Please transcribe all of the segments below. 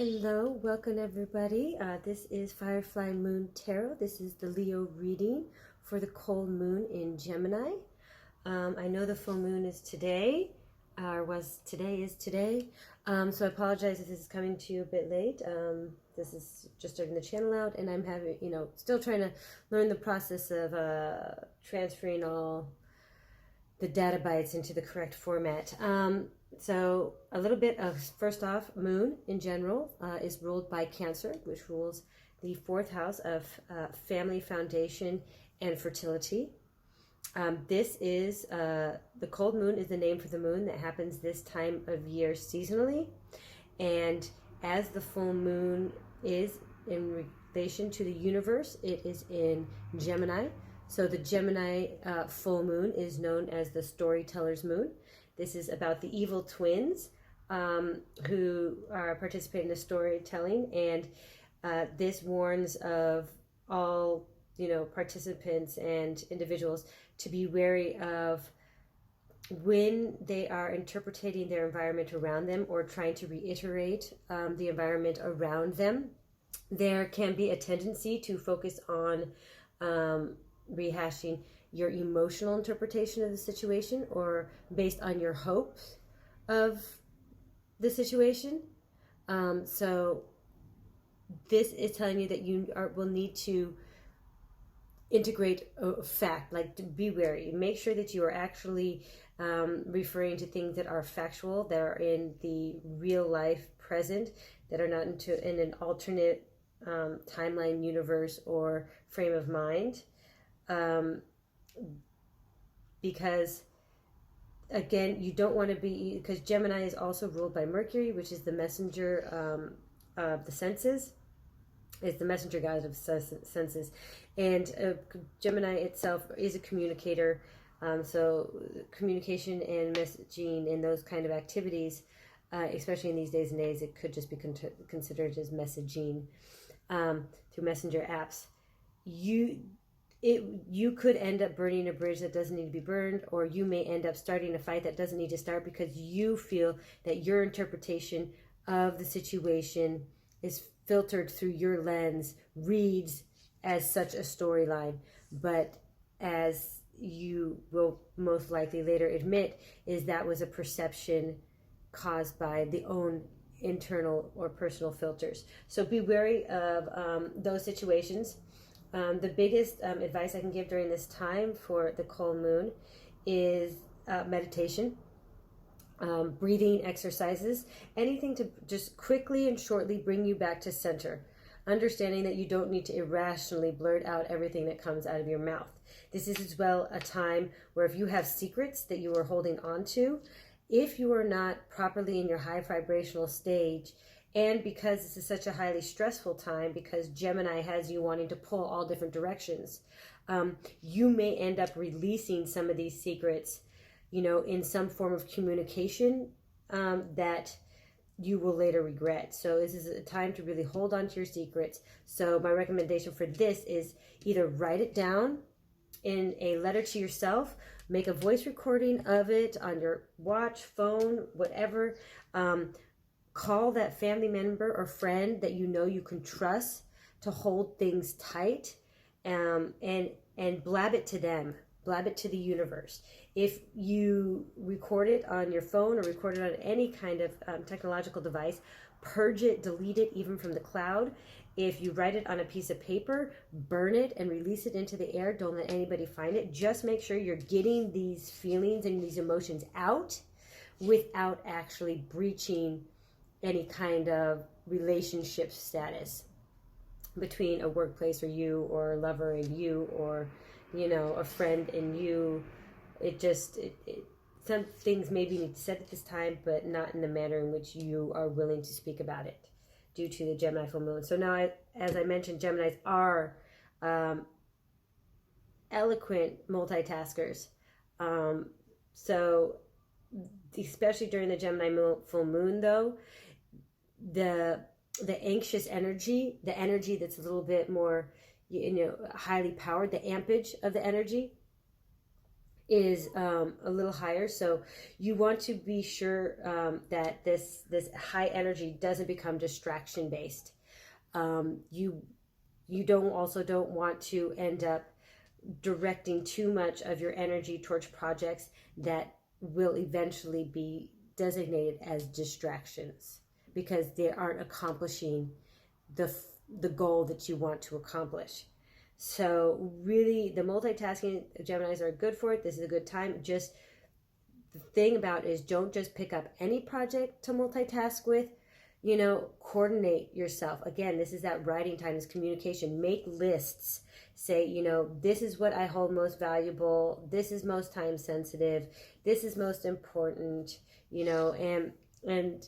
Hello, welcome everybody. This is Firefly Moon Tarot. This is the Leo reading for the cold moon in Gemini. I know the full moon is today, is today. So I apologize if this is coming to you a bit late. This is just starting the channel out, and I'm having, still trying to learn the process of transferring all the data bytes into the correct format. So a little bit of, first off, moon in general is ruled by Cancer, which rules the fourth house of family, foundation, and fertility. This is, the cold moon is the name for the moon that happens this time of year seasonally. And as the full moon is in relation to the universe, it is in Gemini. So the Gemini full moon is known as the storyteller's moon. This is about the evil twins who are participating in the storytelling, and this warns of all, participants and individuals to be wary of when they are interpreting their environment around them or trying to reiterate the environment around them. There can be a tendency to focus on rehashing your emotional interpretation of the situation or based on your hopes of the situation. So this is telling you that you will need to integrate a fact, like to be wary. Make sure that you are actually referring to things that are factual, that are in the real life present, that are not in an alternate timeline, universe, or frame of mind. Because again, you don't want to be, because Gemini is also ruled by Mercury, which is the messenger of the senses. It's the messenger god of senses, and Gemini itself is a communicator. So communication and messaging and those kind of activities, especially in these days and days, it could just be considered as messaging through messenger apps. You could end up burning a bridge that doesn't need to be burned, or you may end up starting a fight that doesn't need to start because you feel that your interpretation of the situation is filtered through your lens, reads as such a storyline. But as you will most likely later admit, is that was a perception caused by the own internal or personal filters. So be wary of those situations. The biggest advice I can give during this time for the cold moon is meditation, breathing exercises, anything to just quickly and shortly bring you back to center, understanding that you don't need to irrationally blurt out everything that comes out of your mouth. This is as well a time where if you have secrets that you are holding on to, if you are not properly in your high vibrational stage, and because this is such a highly stressful time, because Gemini has you wanting to pull all different directions, you may end up releasing some of these secrets, in some form of communication that you will later regret. So this is a time to really hold on to your secrets. So my recommendation for this is either write it down in a letter to yourself, make a voice recording of it on your watch, phone, whatever. Call that family member or friend that you can trust to hold things tight, and blab it to them, blab it to the universe. If you record it on your phone or record it on any kind of technological device, purge it, delete it even from the cloud. If you write it on a piece of paper, burn it and release it into the air. Don't let anybody find it. Just make sure you're getting these feelings and these emotions out without actually breaching any kind of relationship status between a workplace or you, or a lover and you, or a friend and you. Some things maybe need to be said at this time, but not in the manner in which you are willing to speak about it due to the Gemini full moon. So now, as I mentioned, Geminis are eloquent multitaskers. So especially during the Gemini full moon, though, the anxious energy, the energy that's a little bit more highly powered, the ampage of the energy is a little higher. So you want to be sure that this high energy doesn't become distraction based. You don't want to end up directing too much of your energy towards projects that will eventually be designated as distractions because they aren't accomplishing the goal that you want to accomplish. So really, the multitasking, Geminis are good for it. This is a good time. Just the thing about it is, don't just pick up any project to multitask with. You know, coordinate yourself. Again, this is that writing time, this communication. Make lists. Say, you know, this is what I hold most valuable. This is most time sensitive. This is most important, you know, and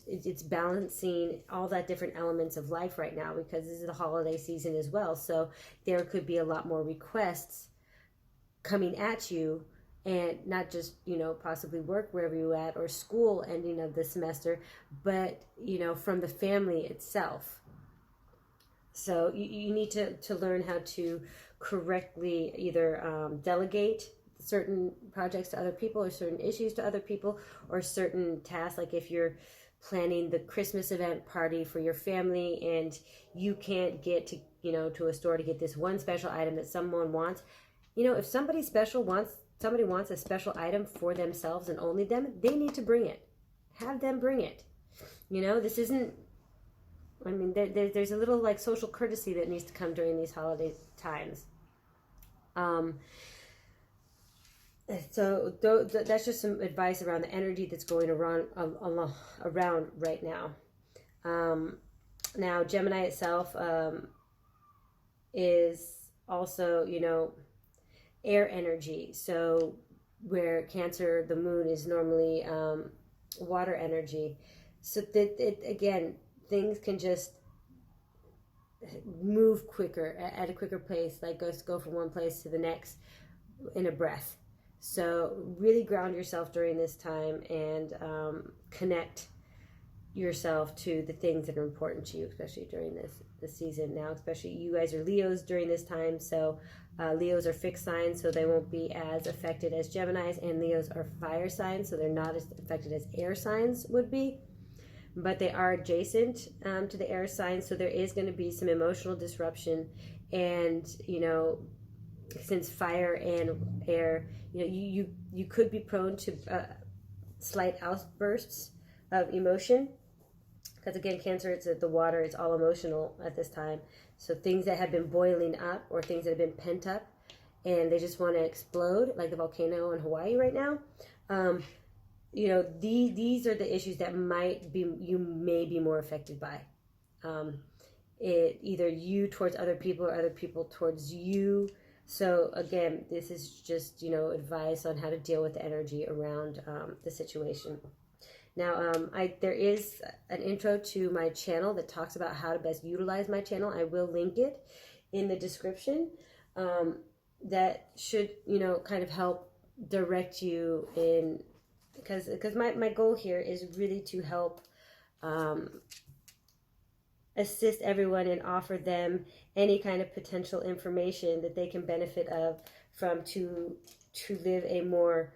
it's balancing all that different elements of life right now because this is the holiday season as well. So there could be a lot more requests coming at you, and not just, you know, possibly work wherever you're at or school ending of the semester, but, you know, from the family itself. So you need to learn how to correctly either delegate certain projects to other people or certain issues to other people or certain tasks. Like if you're planning the Christmas event party for your family and you can't get to, you know, to a store to get this one special item that someone wants, you know, if somebody wants a special item for themselves and only them, they need to bring it. Have them bring it. You know, this isn't, I mean, there's a little like social courtesy that needs to come during these holiday times. So that's just some advice around the energy that's going around right now. Now, Gemini itself is also, you know, air energy. So where Cancer, the moon, is normally water energy. So again, things can just move quicker at a quicker pace, like go from one place to the next in a breath. So really ground yourself during this time and connect yourself to the things that are important to you, especially during this season now. Especially you guys are Leos during this time, so Leos are fixed signs, so they won't be as affected as Geminis, and Leos are fire signs, so they're not as affected as air signs would be. But they are adjacent to the air signs, so there is going to be some emotional disruption. And, you know, since fire and air, you know, you could be prone to slight outbursts of emotion. Because again, Cancer, it's the water, it's all emotional at this time. So things that have been boiling up or things that have been pent up and they just want to explode, like the volcano in Hawaii right now. You know, these are the issues that you may be more affected by. Either you towards other people or other people towards you. So again, this is just, you know, advice on how to deal with the energy around the situation. Now, there is an intro to my channel that talks about how to best utilize my channel. I will link it in the description. That should, you know, kind of help direct you in, because my goal here is really to help assist everyone and offer them any kind of potential information that they can benefit from to live a more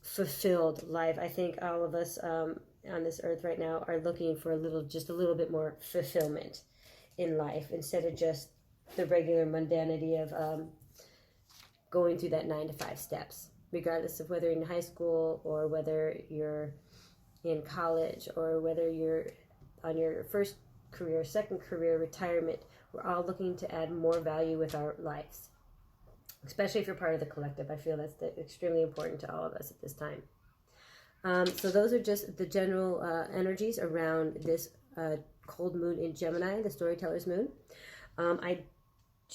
fulfilled life. I think all of us on this earth right now are looking for just a little bit more fulfillment in life instead of just the regular mundanity of going through that 9 to 5 steps, regardless of whether you're in high school or whether you're in college or whether you're on your first career, second career, retirement. We're all looking to add more value with our lives, especially if you're part of the collective. I feel that's extremely important to all of us at this time. So those are just the general energies around this cold moon in Gemini, the storyteller's moon. I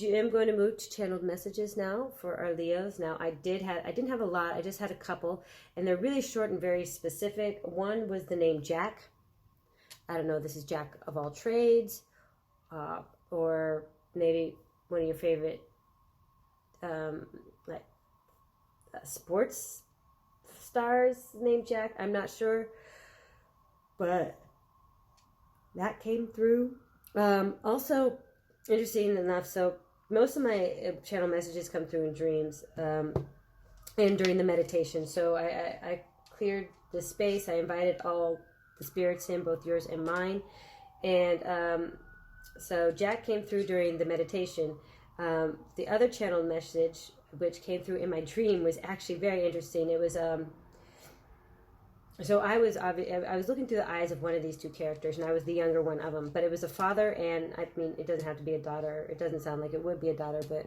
am going to move to channeled messages now for our Leos. Now, I didn't have a lot. I just had a couple, and they're really short and very specific. One was the name Jack. I don't know, this is Jack of all trades, or maybe one of your favorite sports stars named Jack. I'm not sure, but that came through. Also, interesting enough, so most of my channel messages come through in dreams. and during the meditation. So I cleared the space. I invited all the spirits in, both yours and mine. And so Jack came through during the meditation. The other channeled message, which came through in my dream, was actually very interesting. It was so I was looking through the eyes of one of these two characters, and I was the younger one of them. But it was a father, and I mean, it doesn't have to be a daughter. It doesn't sound like it would be a daughter, but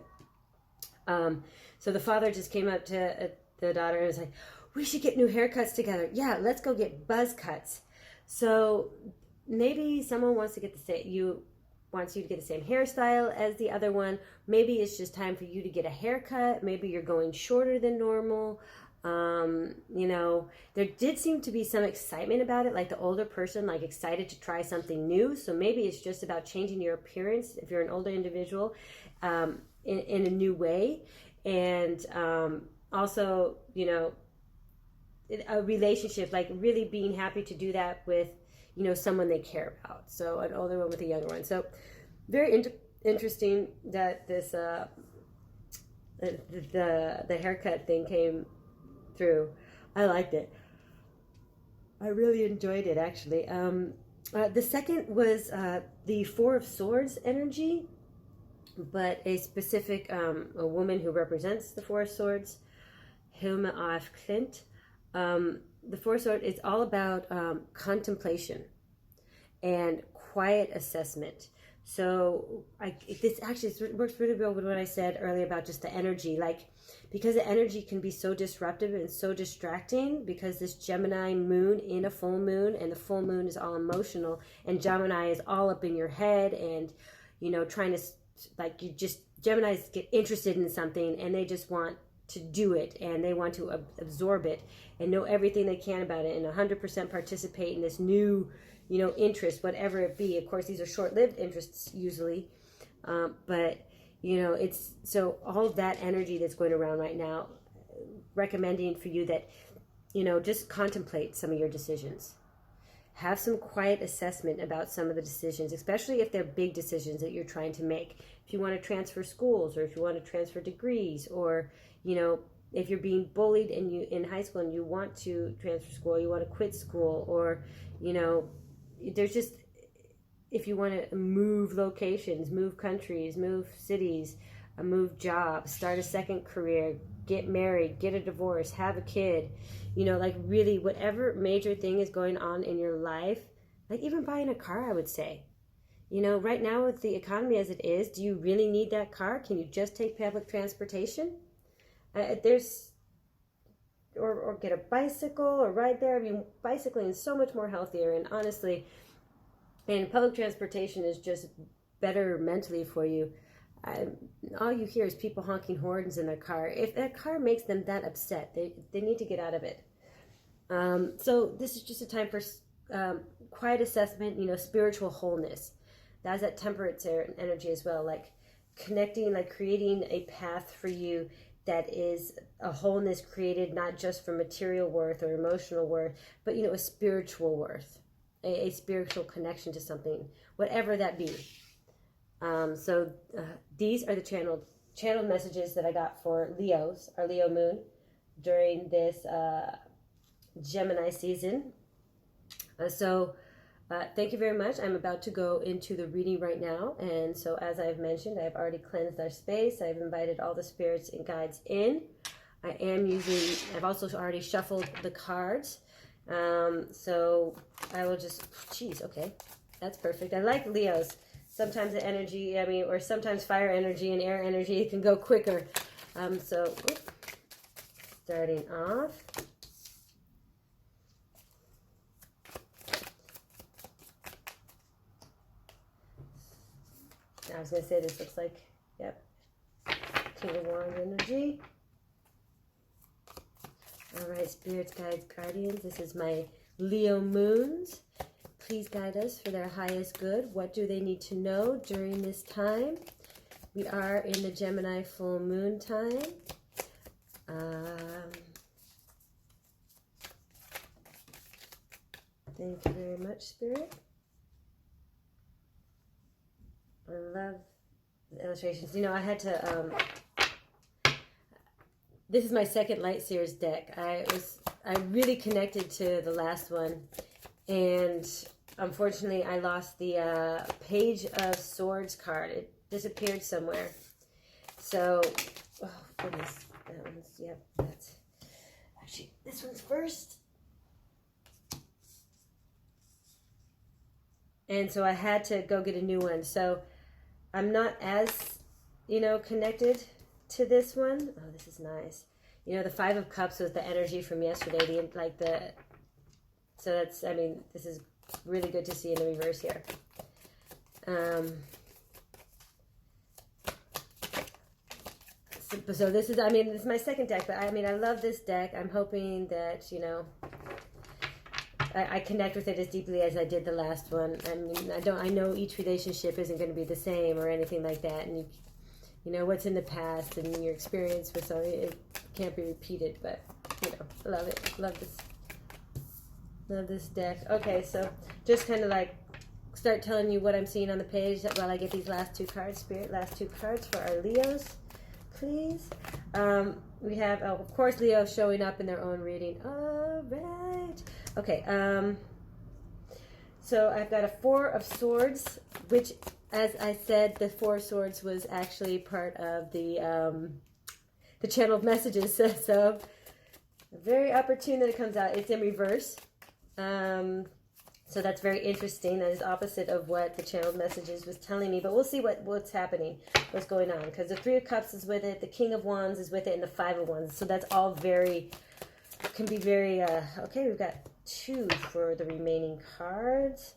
so the father just came up to the daughter and was like, "We should get new haircuts together. Yeah, let's go get buzz cuts." So maybe someone wants to get wants you to get the same hairstyle as the other one. Maybe it's just time for you to get a haircut. Maybe you're going shorter than normal. You know, there did seem to be some excitement about it, like the older person, like excited to try something new. So maybe it's just about changing your appearance if you're an older individual, in a new way. And also, you know, a relationship, like really being happy to do that with, you know, someone they care about. So an older one with a younger one. So very interesting that this the haircut thing came through. I liked it. I really enjoyed it, actually. The second was the Four of Swords energy, but a specific a woman who represents the Four of Swords, Hilma af Klint. The Four of Swords is all about contemplation and quiet assessment. So this actually works really well with what I said earlier about just the energy, like, because the energy can be so disruptive and so distracting, because this Gemini moon in a full moon, and the full moon is all emotional, and Gemini is all up in your head, and, you know, trying to, like, Geminis get interested in something and they just want to do it, and they want to absorb it and know everything they can about it, and 100% participate in this new, you know, interest, whatever it be. Of course, these are short-lived interests usually, but, you know, it's, so all of that energy that's going around right now, recommending for you that, you know, just contemplate some of your decisions. Have some quiet assessment about some of the decisions, especially if they're big decisions that you're trying to make. If you want to transfer schools, or if you want to transfer degrees, or, you know, if you're being bullied and you in high school and you want to transfer school, you want to quit school, or, you know, there's just, if you want to move locations, move countries, move cities, move jobs, start a second career, get married, get a divorce, have a kid, you know, like really whatever major thing is going on in your life, like even buying a car, I would say. You know, right now with the economy as it is, do you really need that car? Can you just take public transportation? Or get a bicycle or ride there. I mean, bicycling is so much more healthier, and honestly, and public transportation is just better mentally for you. All you hear is people honking horns in their car. If that car makes them that upset, they need to get out of it. So this is just a time for quiet assessment, you know, spiritual wholeness. That's that temperate energy as well, like connecting, like creating a path for you that is a wholeness created not just for material worth or emotional worth, but, you know, a spiritual worth, a spiritual connection to something, whatever that be. So these are the channeled messages that I got for Leos, our Leo moon, during this Gemini season. Thank you very much. I'm about to go into the reading right now. And so as I've mentioned, I've already cleansed our space. I've invited all the spirits and guides in. I've also already shuffled the cards. So I will just, okay, that's perfect. I like Leos. Sometimes the energy, or sometimes fire energy and air energy, it can go quicker. Starting off. I was going to say this looks like, yep, King of Wands energy. All right, spirits, guides, guardians, this is my Leo moons. Please guide us for their highest good. What do they need to know during this time? We are in the Gemini full moon time. Thank you very much, Spirit. I love the illustrations. You know, I had to, This is my second Light Seers deck. I really connected to the last one, and unfortunately I lost the Page of Swords card. It disappeared somewhere. So, oh goodness, that one's, yep, that's, actually, this one's first. And so I had to go get a new one. So I'm not as, you know, connected to this one. Oh, this is nice. You know, the Five of Cups was the energy from yesterday. So that's, I mean, this is really good to see in the reverse here. So this is, I mean, this is my second deck, but I mean, I love this deck. I'm hoping that, you know, I connect with it as deeply as I did the last one. I mean, I know each relationship isn't going to be the same or anything like that, and you know what's in the past and your experience with something, it can't be repeated. But you know, I love it. Love this deck. Okay, so just kind of like start telling you what I'm seeing on the page while I get these last two cards. Spirit, last two cards for our Leos, please. We have, oh, of course, Leo showing up in their own reading. All right. Okay. So I've got a Four of Swords, which, as I said, the Four of Swords was actually part of the channel of messages. So very opportune that it comes out. It's in reverse. So that's very interesting. That is opposite of what the channeled messages was telling me. But we'll see what's happening, what's going on. Because the Three of Cups is with it, the King of Wands is with it, and the Five of Wands. So that's all very, can be very, okay, we've got two for the remaining cards.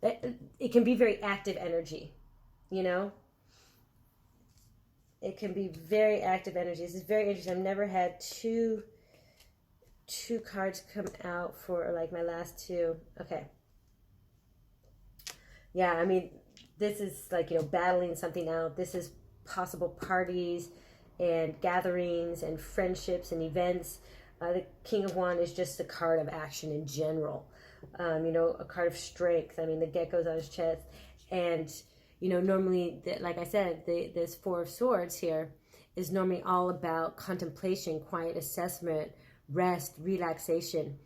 It can be very active energy, you know? It can be very active energy. This is very interesting. I've never had two cards come out for like my last two. Okay. Yeah, I mean, this is like, you know, battling something out. This is possible parties and gatherings and friendships and events. The King of Wands is just a card of action in general. You know, a card of strength. I mean, the gecko's on his chest. And, you know, normally, like I said, this Four of Swords here is normally all about contemplation, quiet assessment, rest, relaxation.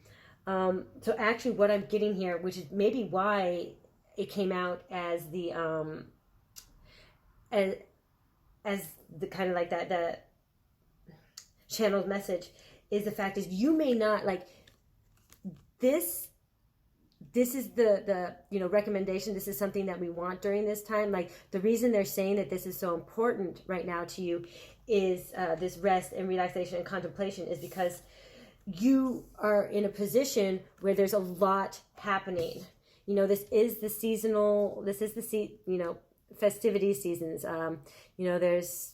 So actually what I'm getting here, which is maybe why it came out as the as the kind of like the channeled message, is the fact is you may not like this is the you know, recommendation. This is something that we want during this time. Like the reason they're saying that this is so important right now to you is this rest and relaxation and contemplation is because you are in a position where there's a lot happening. You know, this is the seasonal, you know, festivity seasons. You know, there's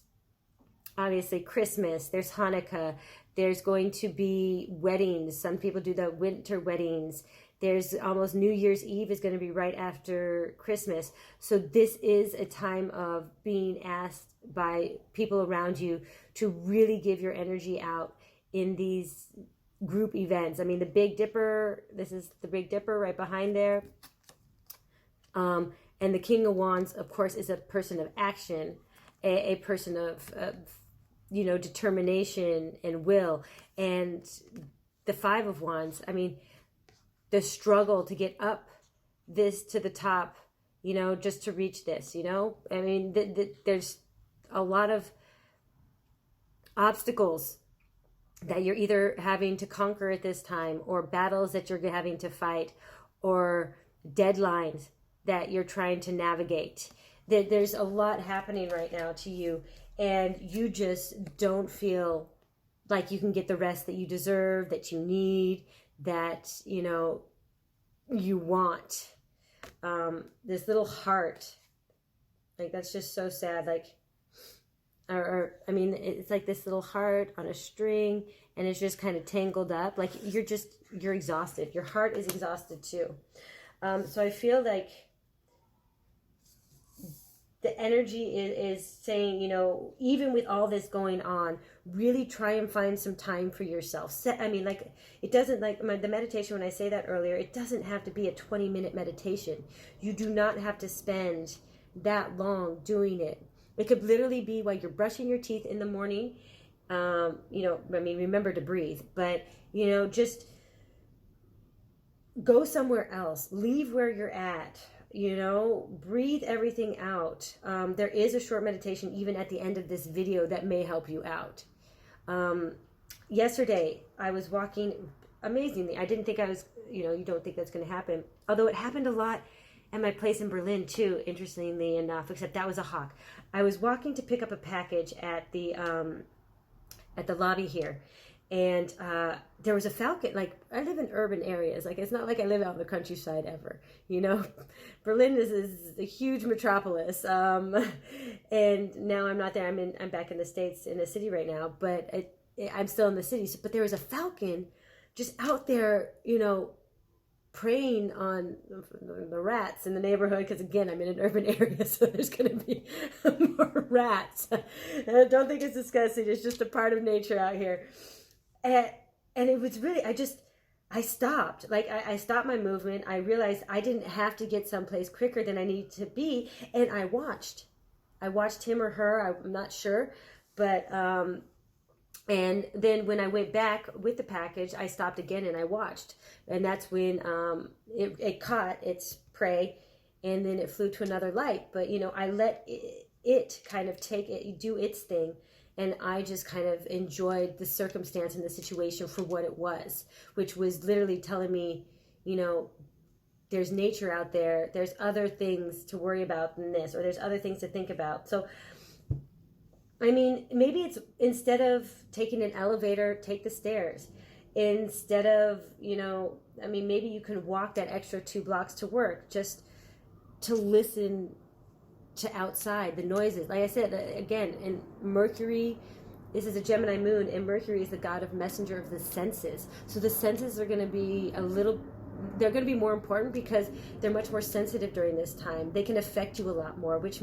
obviously Christmas, there's Hanukkah, there's going to be weddings. Some people do the winter weddings. There's almost New Year's Eve is going to be right after Christmas. So this is a time of being asked by people around you to really give your energy out in these group events. I mean, the Big Dipper, this is the Big Dipper right behind there. And the King of Wands, of course, is a person of action, a person of you know, determination and will. And the Five of Wands, I mean, the struggle to get up this to the top, you know, just to reach this, you know, I mean, there's a lot of obstacles that you're either having to conquer at this time, or battles that you're having to fight, or deadlines that you're trying to navigate. There's a lot happening right now to you, and you just don't feel like you can get the rest that you deserve, that you need, that, you know, you want. This little heart, like, that's just so sad. Like, or I mean, it's like this little heart on a string, and it's just kind of tangled up. Like, you're exhausted. Your heart is exhausted too. So I feel like the energy is saying, you know, even with all this going on, really try and find some time for yourself. I mean, like, it doesn't, like the meditation, when I say that earlier, it doesn't have to be a 20-minute meditation. You do not have to spend that long doing it. It could literally be while you're brushing your teeth in the morning. You know, I mean, remember to breathe, but, you know, just go somewhere else, leave where you're at, you know, breathe everything out. There is a short meditation even at the end of this video that may help you out. Yesterday I was walking, amazingly, I didn't think I was, you know, you don't think that's going to happen, although it happened a lot at my place in Berlin too, interestingly enough, except that was a hawk. I was walking to pick up a package at the lobby here, and there was a falcon. Like, I live in urban areas, like it's not like I live out in the countryside ever, you know. Berlin is a huge metropolis, and now I'm not there. I'm back in the States in a city right now, but I'm still in the city. But there was a falcon just out there, you know, preying on the rats in the neighborhood, because again, I'm in an urban area, so there's going to be more rats. And I don't think it's disgusting, it's just a part of nature out here. And it was really, I stopped. Like, I stopped my movement. I realized I didn't have to get someplace quicker than I needed to be, and I watched him or her, I'm not sure, but and then when I went back with the package, I stopped again and I watched. And that's when it caught its prey, and then it flew to another light. But, you know, I let it kind of do its thing. And I just kind of enjoyed the circumstance and the situation for what it was, which was literally telling me, you know, there's nature out there. There's other things to worry about than this, or there's other things to think about. So, I mean, maybe it's, instead of taking an elevator, take the stairs. Instead of, you know, I mean, maybe you can walk that extra 2 blocks to work just to listen to outside, the noises. Like I said, again, in Mercury, this is a Gemini moon, and Mercury is the god of messenger of the senses. So the senses are going to be they're going to be more important because they're much more sensitive during this time. They can affect you a lot more, which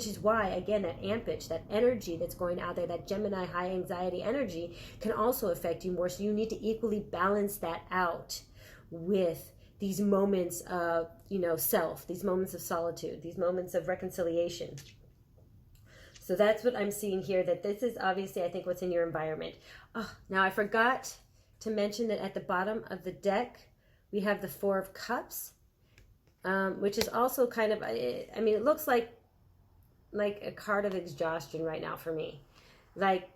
is why, again, that ampage, that energy that's going out there, that Gemini high anxiety energy can also affect you more. So you need to equally balance that out with these moments of, you know, self, these moments of solitude, these moments of reconciliation. So that's what I'm seeing here, that this is obviously, I think, what's in your environment. Oh, now I forgot to mention that at the bottom of the deck, we have the 4 of Cups, which is also kind of, I mean, it looks like a card of exhaustion right now for me. Like,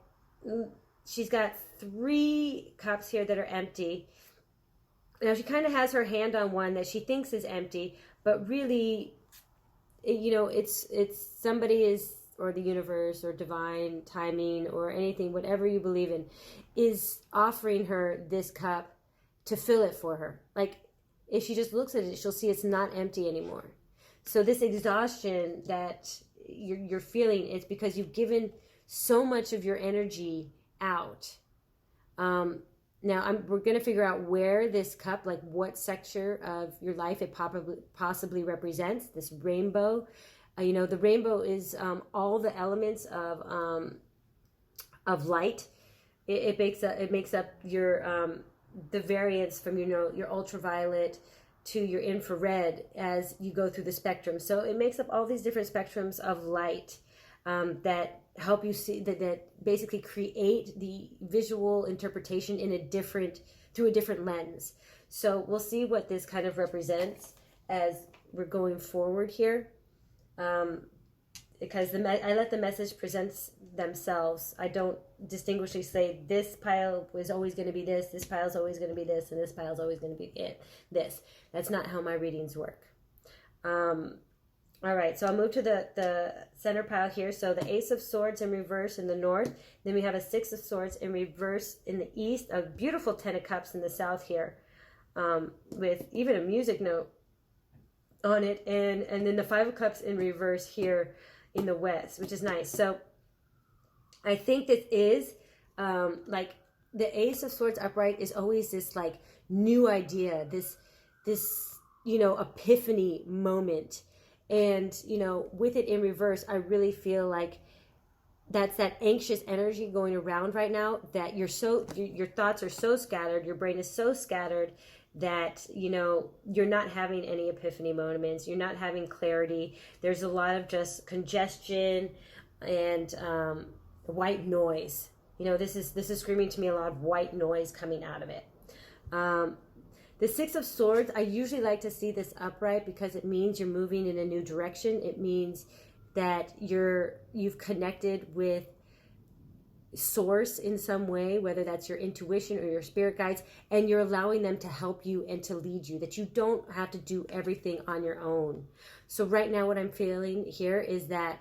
she's got 3 cups here that are empty. Now, she kind of has her hand on one that she thinks is empty, but really, you know, it's somebody is, or the universe, or divine timing, or anything, whatever you believe in, is offering her this cup to fill it for her. Like, if she just looks at it, she'll see it's not empty anymore. So this exhaustion that you're feeling is because you've given so much of your energy out. Now, we're going to figure out where this cup, like what sector of your life it possibly represents, this rainbow. You know, the rainbow is all the elements of light. It makes up your the variance from, you know, your ultraviolet to your infrared as you go through the spectrum. So it makes up all these different spectrums of light that help you see, that basically create the visual interpretation through a different lens. So we'll see what this kind of represents as we're going forward here. Because I let the message present themselves. I don't distinguishingly say this pile was always going to be this pile is always going to be this, and this pile is always going to be this. That's not how my readings work. All right, so I'll move to the center pile here. So the Ace of Swords in reverse in the north. Then we have a 6 of Swords in reverse in the east. A beautiful 10 of Cups in the south here, with even a music note on it. And then the 5 of Cups in reverse here in the west, which is nice. So I think this is like the Ace of Swords upright is always this like new idea, this you know, epiphany moment. And, you know, with it in reverse, I really feel like that's that anxious energy going around right now, that your thoughts are so scattered, your brain is so scattered that, you know, you're not having any epiphany moments, you're not having clarity. There's a lot of just congestion and white noise. You know, this is screaming to me a lot of white noise coming out of it. The Six of Swords, I usually like to see this upright because it means you're moving in a new direction. It means that you've connected with source in some way, whether that's your intuition or your spirit guides, and you're allowing them to help you and to lead you, that you don't have to do everything on your own. So right now what I'm feeling here is that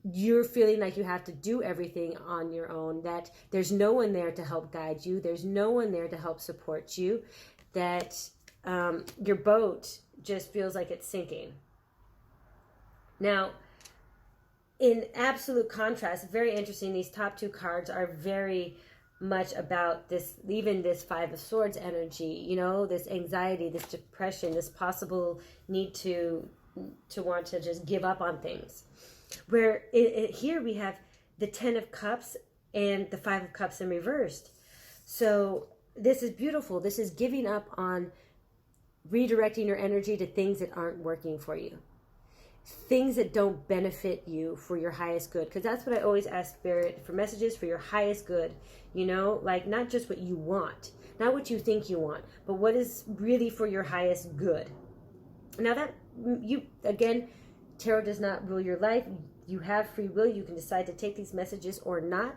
you're feeling like you have to do everything on your own, that there's no one there to help guide you, there's no one there to help support you, that your boat just feels like it's sinking. Now, in absolute contrast, very interesting, these top two cards are very much about this, even this Five of Swords energy, you know, this anxiety, this depression, this possible need to want to just give up on things. Where here we have the Ten of Cups and the Five of Cups in reversed. So this is beautiful. This is giving up on redirecting your energy to things that aren't working for you. Things that don't benefit you for your highest good. Because that's what I always ask Spirit for messages, for your highest good. You know, like not just what you want, not what you think you want, but what is really for your highest good. Now that again, tarot does not rule your life. You have free will. You can decide to take these messages or not.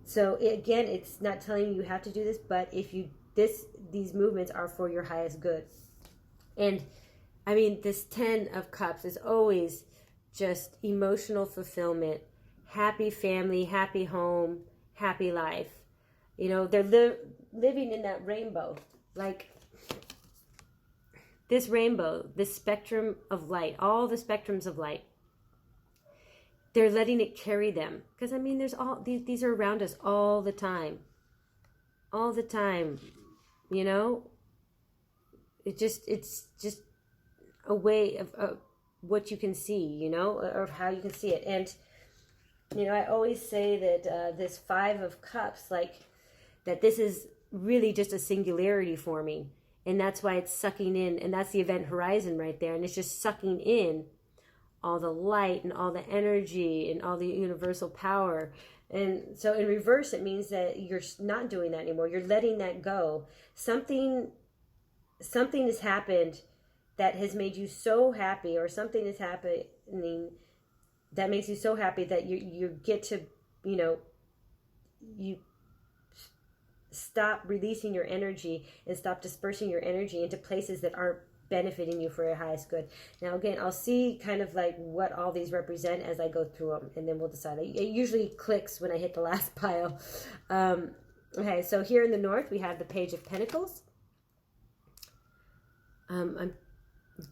So again, it's not telling you have to do this, but if you these movements are for your highest good. And I mean, this Ten of Cups is always just emotional fulfillment, happy family, happy home, happy life. You know, they're living in that rainbow, like this rainbow, this spectrum of light, all the spectrums of light. They're letting it carry them. Because, I mean, there's all these are around us all the time. All the time, you know? It's just a way of what you can see, you know, or how you can see it. And, you know, I always say that this Five of Cups, like, that this is really just a singularity forming. And that's why it's sucking in, and that's the event horizon right there. And it's just sucking in all the light and all the energy and all the universal power. And so in reverse, it means that you're not doing that anymore. You're letting that go. Something has happened that has made you so happy, or something is happening that makes you so happy that you get to, you know, you stop releasing your energy and stop dispersing your energy into places that aren't benefiting you for your highest good. Now, again, I'll see kind of like what all these represent as I go through them, and then we'll decide. It usually clicks when I hit the last pile. Okay, so here in the north, we have the Page of Pentacles. I'm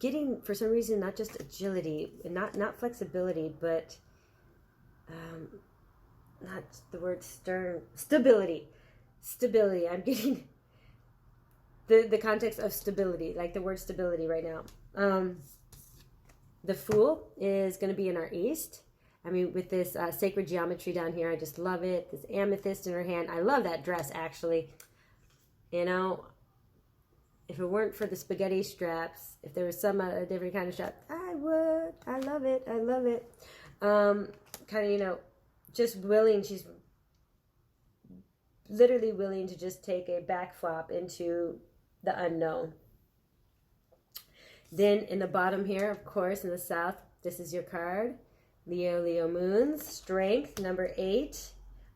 getting, for some reason, not just agility, and not flexibility, but not the word stern, stability. Stability. I'm getting the context of stability, like the word stability right now. The Fool is going to be in our east. I mean, with this sacred geometry down here, I just love it. This amethyst in her hand. I love that dress, actually. You know, if it weren't for the spaghetti straps, if there was some different kind of strap, I would. I love it. I love it. Kind of, you know, just willing. She's literally willing to just take a backflop into the unknown. Then in the bottom here, of course, in the south, this is your card. Leo Moons, Strength, number 8,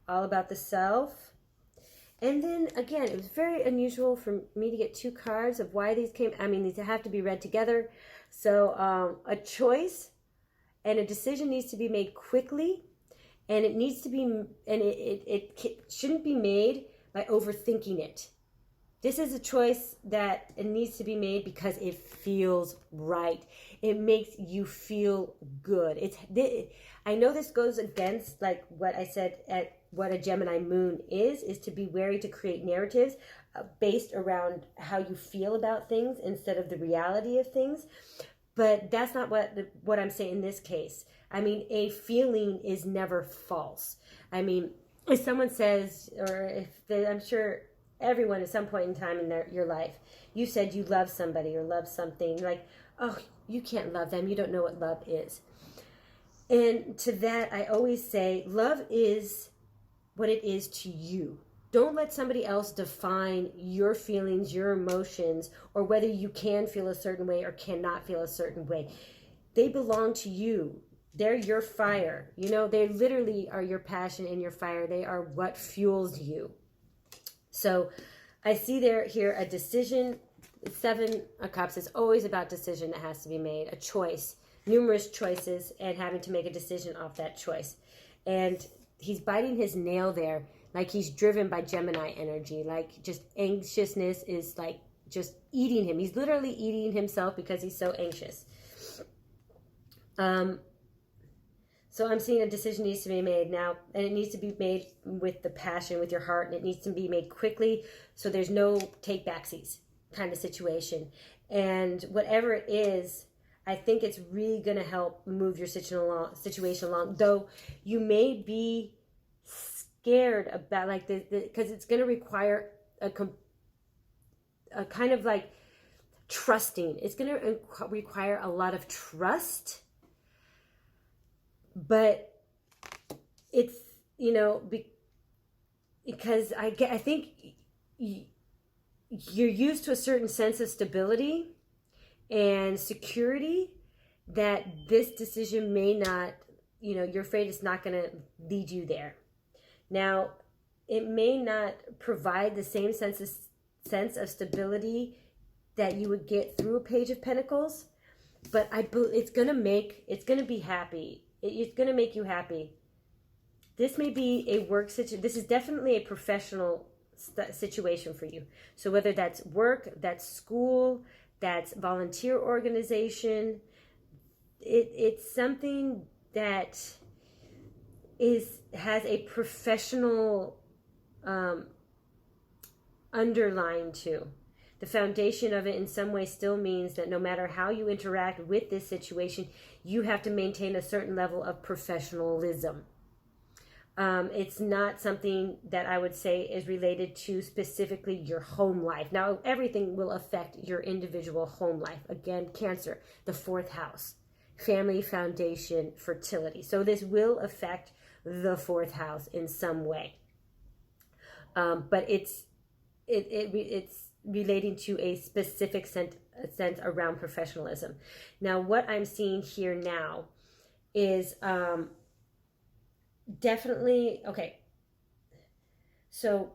all about the self. And then, again, it was very unusual for me to get 2 cards of why these came. I mean, these have to be read together. So a choice and a decision needs to be made quickly. And it needs to be, and it shouldn't be made by overthinking it. This is a choice that it needs to be made because it feels right. It makes you feel good. I know this goes against like what I said at what a Gemini moon is to be wary to create narratives based around how you feel about things instead of the reality of things. But that's not what I'm saying in this case. I mean, a feeling is never false. I mean, if someone says, or I'm sure everyone at some point in time in your life, you said you love somebody or love something, like, oh, you can't love them. You don't know what love is. And to that, I always say, love is what it is to you. Don't let somebody else define your feelings, your emotions, or whether you can feel a certain way or cannot feel a certain way. They belong to you. They're your fire. You know, they literally are your passion and your fire. They are what fuels you. So I see here a decision. 7 of Cups is always about decision that has to be made, a choice, numerous choices, and having to make a decision off that choice. And he's biting his nail there, like he's driven by Gemini energy, like just anxiousness is like just eating him. He's literally eating himself because he's so anxious. So I'm seeing a decision needs to be made now, and it needs to be made with the passion, with your heart, and it needs to be made quickly, so there's no take backsies kind of situation. And whatever it is, I think it's really going to help move your situation along, though you may be scared about like this, because it's going to require a kind of like trusting. It's going to require a lot of trust, but it's, you know, because I think you're used to a certain sense of stability and security that this decision may not, you know, you're afraid it's not going to lead you there. Now, it may not provide the same sense of stability that you would get through a Page of Pentacles, but it's going to be happy. It's going to make you happy. This may be a work situation. This is definitely a professional situation for you. So whether that's work, that's school, that's volunteer organization, it's something that has a professional underline to. The foundation of it in some way still means that no matter how you interact with this situation, you have to maintain a certain level of professionalism. It's not something that I would say is related to specifically your home life. Now, everything will affect your individual home life. Again, Cancer, the 4th house, family, foundation, fertility. So this will affect the 4th house in some way. But it's relating to a specific sense around professionalism. Now, what I'm seeing here now is definitely, okay, so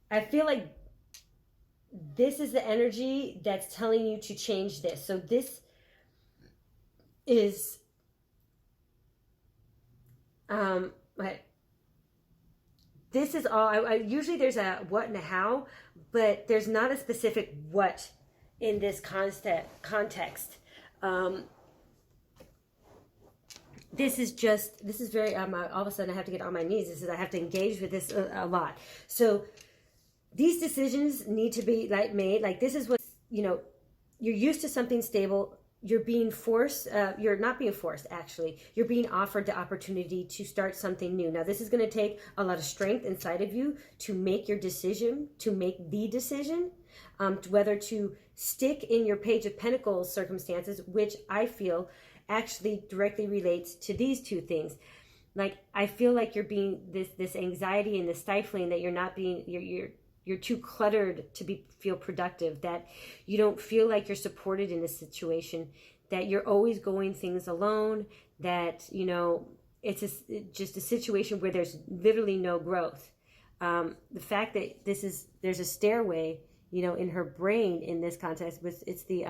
I feel like this is the energy that's telling you to change this. So this is this is all I usually there's a what and a how, but there's not a specific what in this context. This is very, all of a sudden I have to get on my knees. I have to engage with this a lot. So these decisions need to be made. Like this is what, you know, you're used to something stable. You're being forced, you're not being forced actually. You're being offered the opportunity to start something new. Now this is going to take a lot of strength inside of you to make your decision, to make the decision, whether to stick in your Page of Pentacles circumstances, which I feel actually directly relates to these two things. Like I feel like you're being this anxiety and this stifling, that you're not being, you're too cluttered to feel productive, that you don't feel like you're supported in this situation, that you're always going things alone, that, you know, it's just a situation where there's literally no growth. The fact that there's a stairway, you know, in her brain in this context, it's the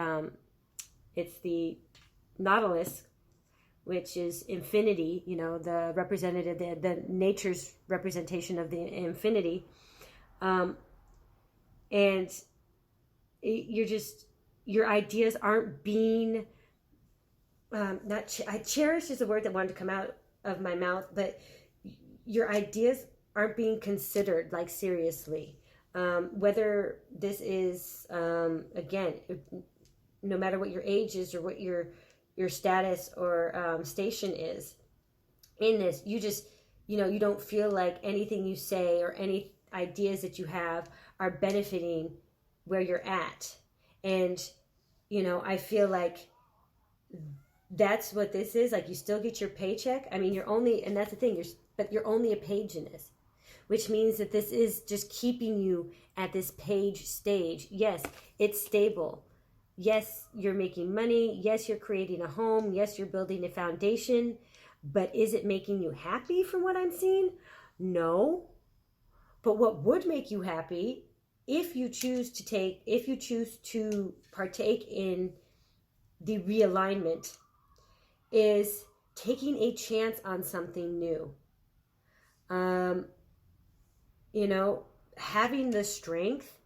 Nautilus, which is infinity, you know, the representative, the nature's representation of the infinity. And your ideas aren't being, cherish is the word that wanted to come out of my mouth, but your ideas aren't being considered, like, seriously. Whether this is, again, no matter what your age is or what your status or station is in this, you just, you know, you don't feel like anything you say or any ideas that you have are benefiting where you're at. And, you know, I feel like that's what this is. Like, you still get your paycheck. I mean, and that's the thing, you're but you're only a page in this, which means that this is just keeping you at this page stage. Yes, it's stable. Yes, you're making money. Yes, you're creating a home. Yes, you're building a foundation. But is it making you happy from what I'm seeing? No. But what would make you happy if you choose to partake in the realignment is taking a chance on something new. Having the strength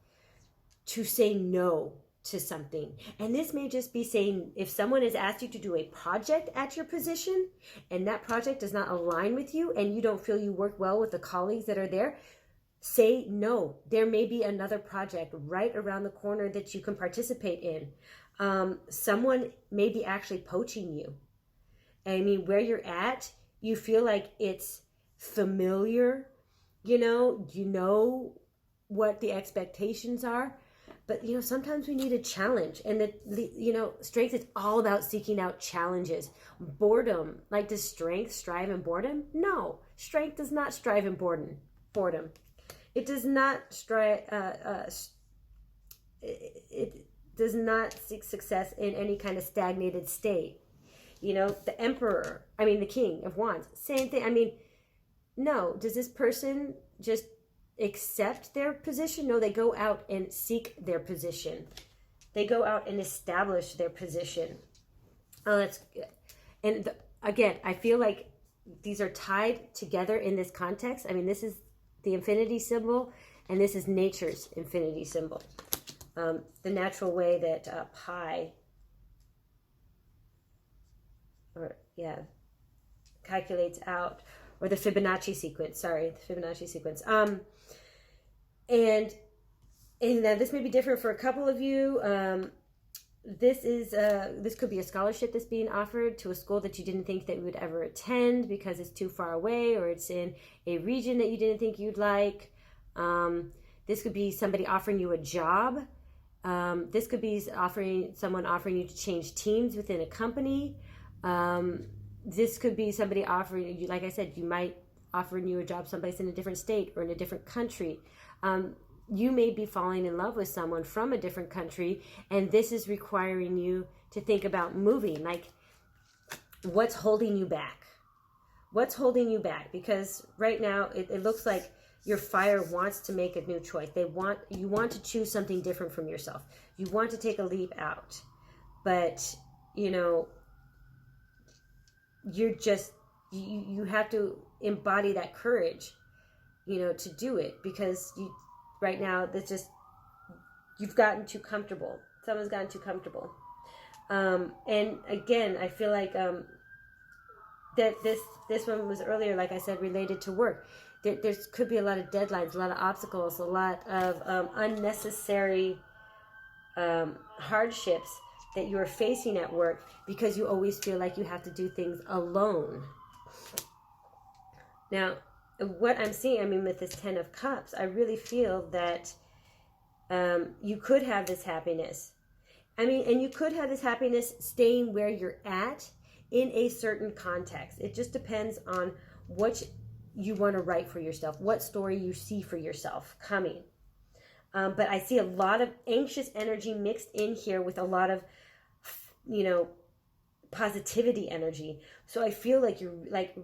to say no to something. And this may just be saying, if someone has asked you to do a project at your position and that project does not align with you and you don't feel you work well with the colleagues that are there, say no. There may be another project right around the corner that you can participate in. Someone may be actually poaching you. I mean, where you're at, you feel like it's familiar, you know what the expectations are. But, sometimes we need a challenge. And, strength is all about seeking out challenges. Boredom. Like, does strength strive in boredom? No. Strength does not strive in boredom. It does not strive, it does not seek success in any kind of stagnated state. The King of Wands, same thing. No. Does this person just accept their position? No, they go out and seek their position. They go out and establish their position. Oh, that's good. And again, I feel like these are tied together in this context. This is the infinity symbol, and this is nature's infinity symbol. The natural way that pi, calculates out, or the Fibonacci sequence. And now this may be different for a couple of you. This could be a scholarship that's being offered to a school that you didn't think that you would ever attend because it's too far away, or it's in a region that you didn't think you'd like. This could be somebody offering you a job. This could be someone offering you to change teams within a company. This could be somebody offering you, like I said, you might offering you a job someplace in a different state or in a different country. You may be falling in love with someone from a different country, and this is requiring you to think about moving. Like, what's holding you back? What's holding you back? Because right now it looks like your fire wants to make a new choice. You want to choose something different from yourself. You want to take a leap out, but you have to embody that courage, to do it, because right now you've gotten too comfortable. Someone's gotten too comfortable. And again, I feel like that this one was earlier, like I said, related to work. There could be a lot of deadlines, a lot of obstacles, a lot of unnecessary hardships that you are facing at work because you always feel like you have to do things alone. Now, what I'm seeing, with this 10 of Cups, I really feel that you could have this happiness. And you could have this happiness staying where you're at in a certain context. It just depends on what you want to write for yourself, what story you see for yourself coming. But I see a lot of anxious energy mixed in here with a lot of, positivity energy. So I feel like you're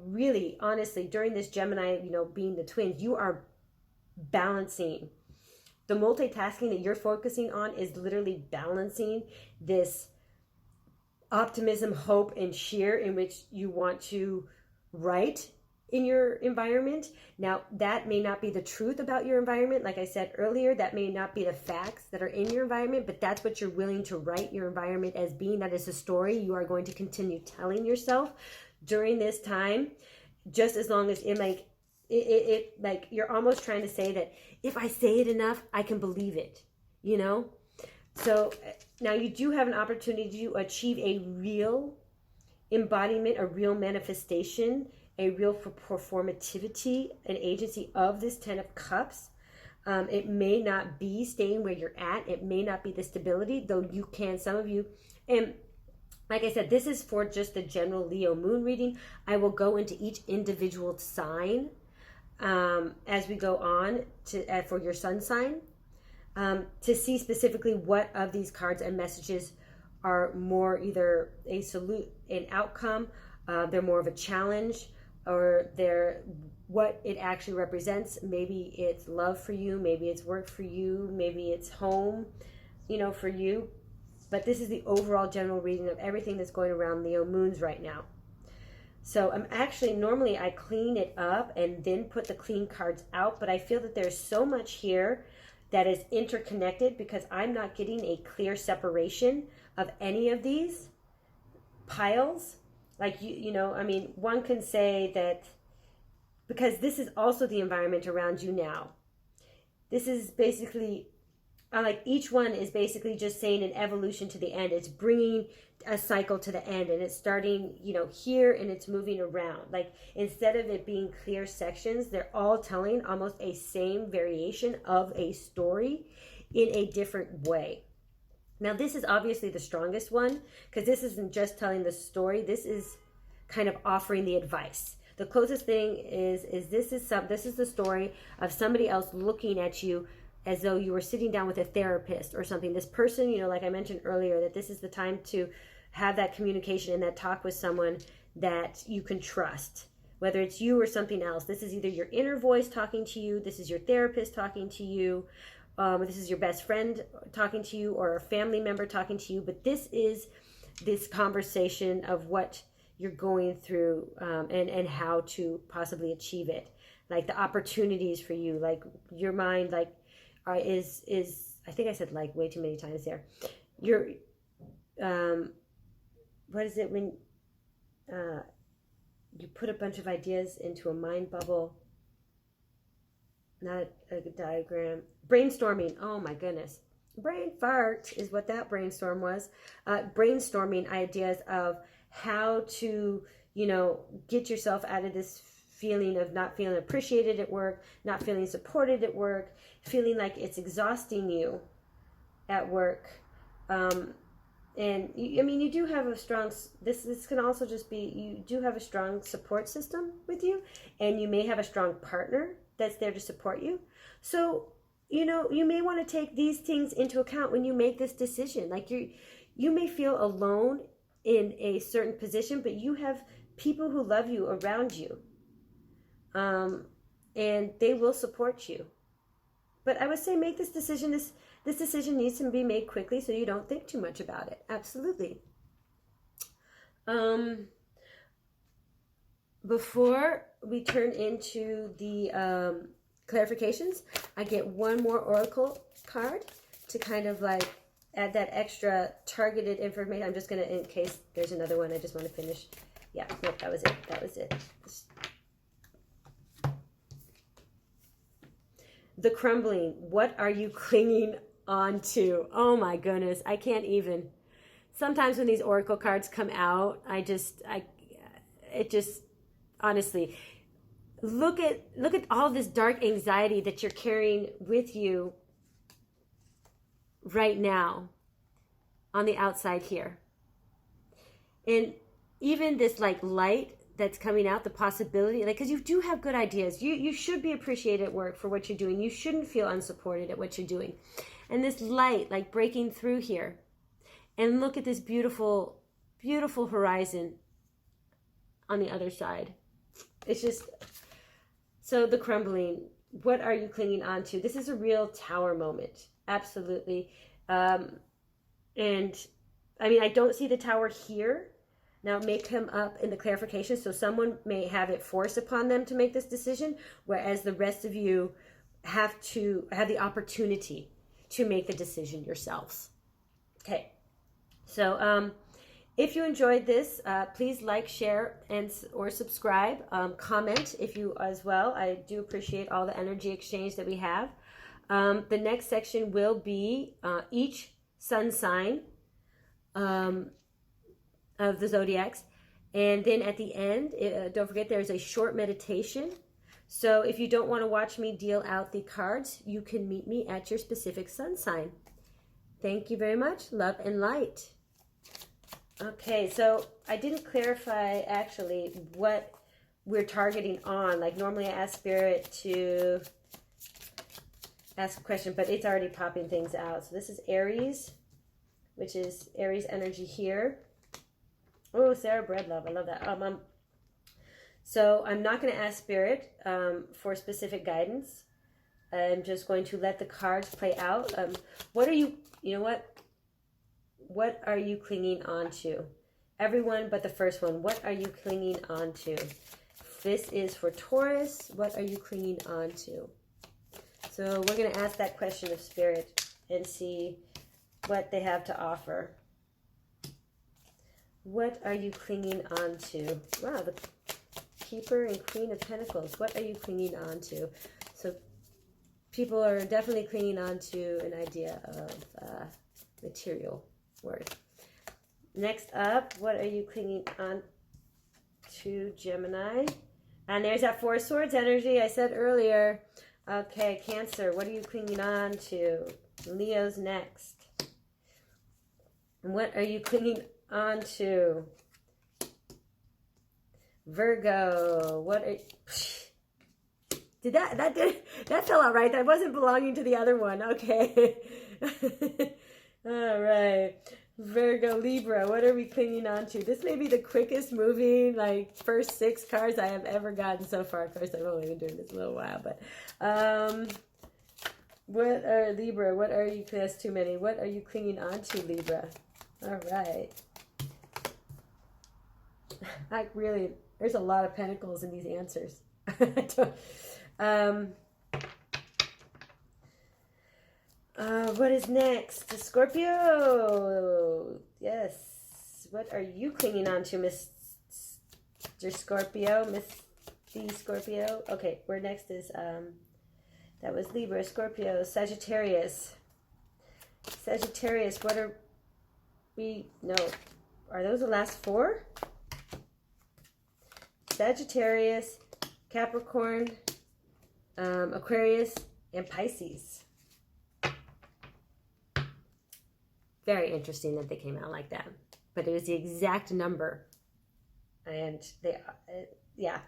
really, honestly, during this Gemini, being the twins, you are balancing. The multitasking that you're focusing on is literally balancing this optimism, hope, and cheer in which you want to write in your environment. Now, that may not be the truth about your environment. Like I said earlier, that may not be the facts that are in your environment, but that's what you're willing to write your environment as being. That is a story you are going to continue telling yourself during this time, just as long as you're almost trying to say that if I say it enough, I can believe it, So now you do have an opportunity to achieve a real embodiment, a real manifestation, a real performativity, an agency of this 10 of Cups. It may not be staying where you're at. It may not be the stability, though some of you, and Like I said, this is for just the general Leo moon reading. I will go into each individual sign as we go on to for your sun sign to see specifically what of these cards and messages are more either an outcome, they're more of a challenge, or they're what it actually represents. Maybe it's love for you, maybe it's work for you, maybe it's home, for you. But this is the overall general reading of everything that's going around Leo moons right now. So I'm actually, normally I clean it up and then put the clean cards out, but I feel that there's so much here that is interconnected because I'm not getting a clear separation of any of these piles. Like, one can say that because this is also the environment around you now. This is basically, like each one is basically just saying an evolution to the end. It's bringing a cycle to the end, and it's starting, here, and it's moving around. Like instead of it being clear sections, they're all telling almost a same variation of a story in a different way. Now, this is obviously the strongest one because this isn't just telling the story. This is kind of offering the advice. The closest thing is this is the story of somebody else looking at you as though you were sitting down with a therapist or something. This person, like I mentioned earlier, that this is the time to have that communication and that talk with someone that you can trust, whether it's you or something else. This is either your inner voice talking to you, this is your therapist talking to you, this is your best friend talking to you, or a family member talking to you. But this is this conversation of what you're going through and how to possibly achieve it. Like the opportunities for you, like your mind, like is I think I said like way too many times there. Your what is it when you put a bunch of ideas into a mind bubble? Not a diagram. Brainstorming. Oh my goodness. Brain fart is what that brainstorm was. Brainstorming ideas of how to, get yourself out of this feeling of not feeling appreciated at work, not feeling supported at work, feeling like it's exhausting you at work. And you do have a strong, this can also just be, you do have a strong support system with you, and you may have a strong partner that's there to support you. So, you may want to take these things into account when you make this decision. Like you may feel alone in a certain position, but you have people who love you around you. And they will support you. But I would say make this decision. This decision needs to be made quickly so you don't think too much about it. Absolutely. Before we turn into the clarifications, I get one more oracle card to kind of like add that extra targeted information. I'm just going to, in case there's another one, I just want to finish. Yeah, nope, that was it. That was it. The crumbling. What are you clinging on to? Oh my goodness. I can't even. Sometimes when these oracle cards come out, honestly, look at all this dark anxiety that you're carrying with you right now on the outside here. And even this like light that's coming out, the possibility, like, because you do have good ideas. You should be appreciated at work for what you're doing. You shouldn't feel unsupported at what you're doing. And this light like breaking through here. And look at this beautiful, beautiful horizon on the other side. It's just, so the crumbling, what are you clinging on to? This is a real tower moment. Absolutely. And I don't see the tower here. Now, it may come up in the clarification, so someone may have it forced upon them to make this decision, whereas the rest of you have to have the opportunity to make the decision yourselves. Okay, so if you enjoyed this, please like, share, or subscribe. Comment if you as well. I do appreciate all the energy exchange that we have. The next section will be each sun sign of the zodiacs, and then at the end, don't forget there's a short meditation. So if you don't want to watch me deal out the cards, you can meet me at your specific sun sign. Thank you very much. Love and light. Okay, so I didn't clarify actually what we're targeting on. Like normally I ask Spirit to ask a question, but it's already popping things out. So this is Aries, which is Aries energy here. Oh, Sarah Breadlove, I love that. So I'm not going to ask Spirit for specific guidance. I'm just going to let the cards play out. What are you, you know what are you clinging on to? Everyone but the first one, what are you clinging on to? This is for Taurus. What are you clinging on to? So we're going to ask that question of Spirit and see what they have to offer. What are you clinging on to? Wow, the Keeper and Queen of Pentacles. What are you clinging on to? So people are definitely clinging on to an idea of material worth. Next up, what are you clinging on to, Gemini? And there's that Four of Swords energy I said earlier. Okay, Cancer, what are you clinging on to? Leo's next. What are you clinging on to? Virgo, what are did that fell out right? That wasn't belonging to the other one. Okay. All right. Virgo, Libra, what are we clinging on to? This may be the quickest moving, like, first 6 cards I have ever gotten so far. Of course, I've only been doing this a little while, but what are Libra? What are you? That's too many. What are you clinging on to, Libra? All right. There's a lot of pentacles in these answers. What is next? Scorpio. Yes. What are you clinging on to, Mr. Scorpio? Miss the Scorpio. Okay, where next is that was Libra, Scorpio, Sagittarius. Sagittarius, what are we? No. Are those the last 4? Sagittarius, Capricorn, Aquarius, and Pisces. Very interesting that they came out like that. But it was the exact number. And they, yeah.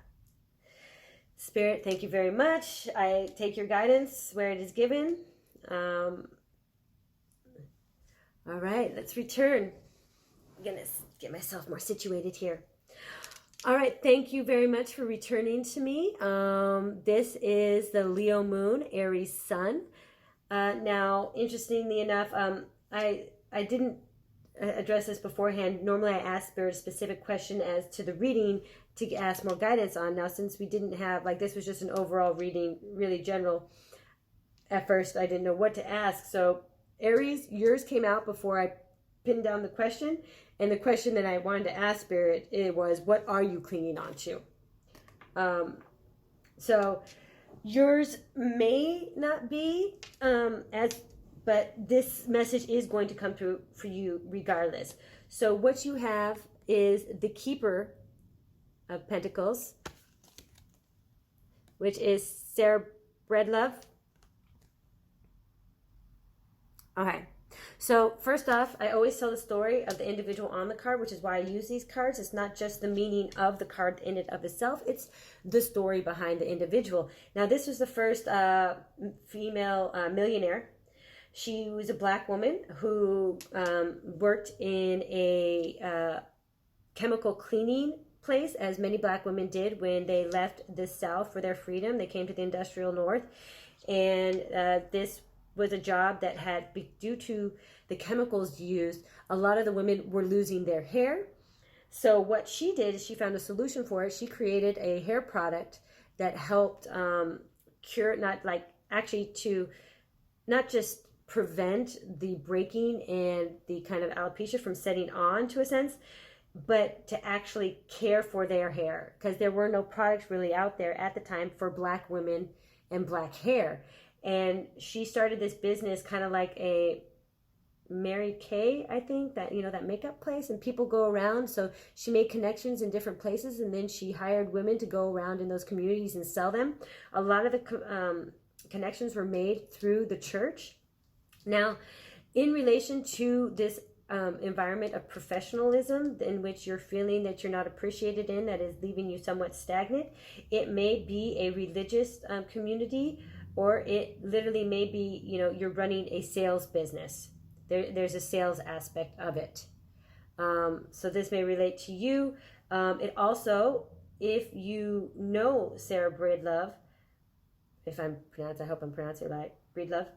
Spirit, thank you very much. I take your guidance where it is given. All right, let's return. I'm going to get myself more situated here. All right, thank you very much for returning to me. This is the Leo Moon, Aries Sun. Now, interestingly enough, I didn't address this beforehand. Normally, I ask Spirit a specific question as to the reading to ask more guidance on. Now, since we didn't have, like, this was just an overall reading, really general. At first, I didn't know what to ask. So, Aries, yours came out before I pinned down the question. And the question that I wanted to ask Spirit, it was, what are you clinging on to? So yours may not be but this message is going to come through for you regardless. So what you have is the Keeper of Pentacles, which is Sarah Breadlove. Okay. So first off, I always tell the story of the individual on the card, which is why I use these cards. It's not just the meaning of the card in and of itself. It's the story behind the individual. Now, this was the first female millionaire. She was a black woman who worked in a chemical cleaning place, as many black women did when they left the South for their freedom. They came to the industrial North. And this was a job that had, due to the chemicals used, a lot of the women were losing their hair. So what she did is she found a solution for it. She created a hair product that helped cure, not just prevent the breaking and the kind of alopecia from setting on, to a sense, but to actually care for their hair, because there were no products really out there at the time for black women and black hair. And she started this business kind of like a Mary Kay, I think, that, that makeup place, and people go around. So she made connections in different places, and then she hired women to go around in those communities and sell them. A lot of the connections were made through the church. Now, in relation to this environment of professionalism in which you're feeling that you're not appreciated in, that is leaving you somewhat stagnant. It may be a religious community, or it literally may be, you know, you're running a sales business. There's a sales aspect of it. So this may relate to you. It also, if you know Sarah Breedlove, if I'm pronounced, I hope I'm pronouncing it right, Breedlove,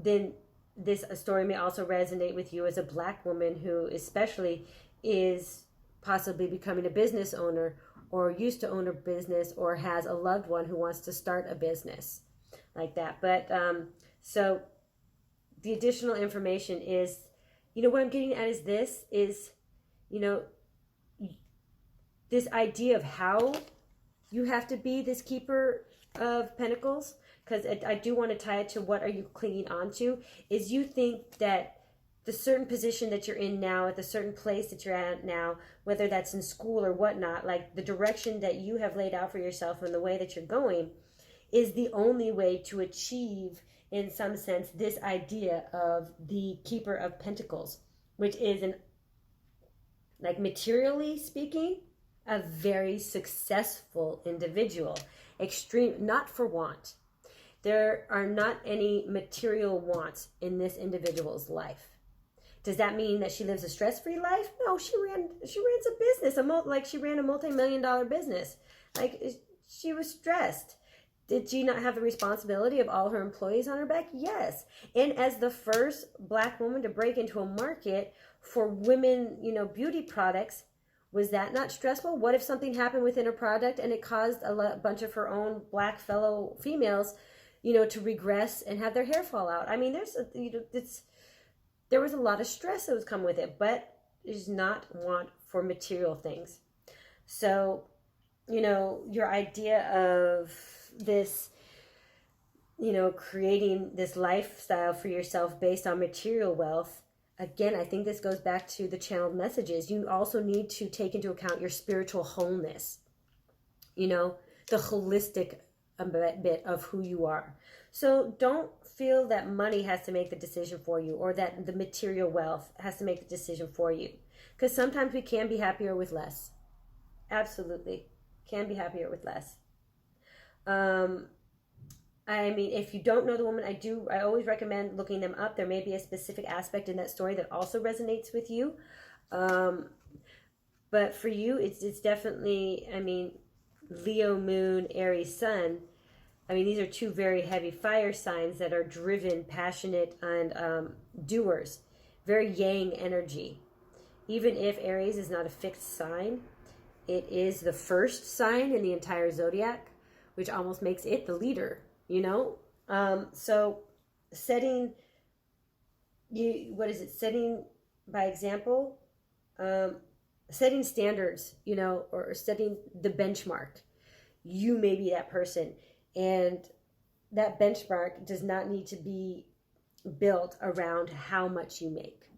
then this story may also resonate with you as a Black woman who especially is possibly becoming a business owner, or used to own a business, or has a loved one who wants to start a business like that. But so the additional information is, you know, what I'm getting at is, you know, this idea of how you have to be this keeper of pentacles, because I do want to tie it to what are you clinging on to, is you think that the certain position that you're in now, at the certain place that you're at now, whether that's in school or whatnot, like the direction that you have laid out for yourself and the way that you're going is the only way to achieve, in some sense, this idea of the keeper of pentacles, which is, an, like materially speaking, a very successful individual. Extreme, not for want. There are not any material wants in this individual's life. Does that mean that she lives a stress-free life? No, she runs a business, she ran a multi-million-dollar business. Like, she was stressed. Did she not have the responsibility of all her employees on her back? Yes. And as the first Black woman to break into a market for women, you know, beauty products, was that not stressful? What if something happened within her product and it caused a bunch of her own Black fellow females, you know, to regress and have their hair fall out? I mean, there was a lot of stress that was come with it, but there's not want for material things. So, you know, your idea of this, you know, creating this lifestyle for yourself based on material wealth, again, I think this goes back to the channeled messages. You also need to take into account your spiritual wholeness, you know, the holistic bit of who you are. So don't feel that money has to make the decision for you, or that the material wealth has to make the decision for you. Because sometimes we can be happier with less. Absolutely. Can be happier with less. I mean, if you don't know the woman, I always recommend looking them up. There may be a specific aspect in that story that also resonates with you. But for you, it's definitely, I mean, Leo moon, Aries sun. I mean, these are two very heavy fire signs that are driven, passionate, and doers. Very yang energy. Even if Aries is not a fixed sign, it is the first sign in the entire zodiac, which almost makes it the leader, you know? So setting by example, setting standards, you know, or setting the benchmark. You may be that person. And that benchmark does not need to be built around how much you make.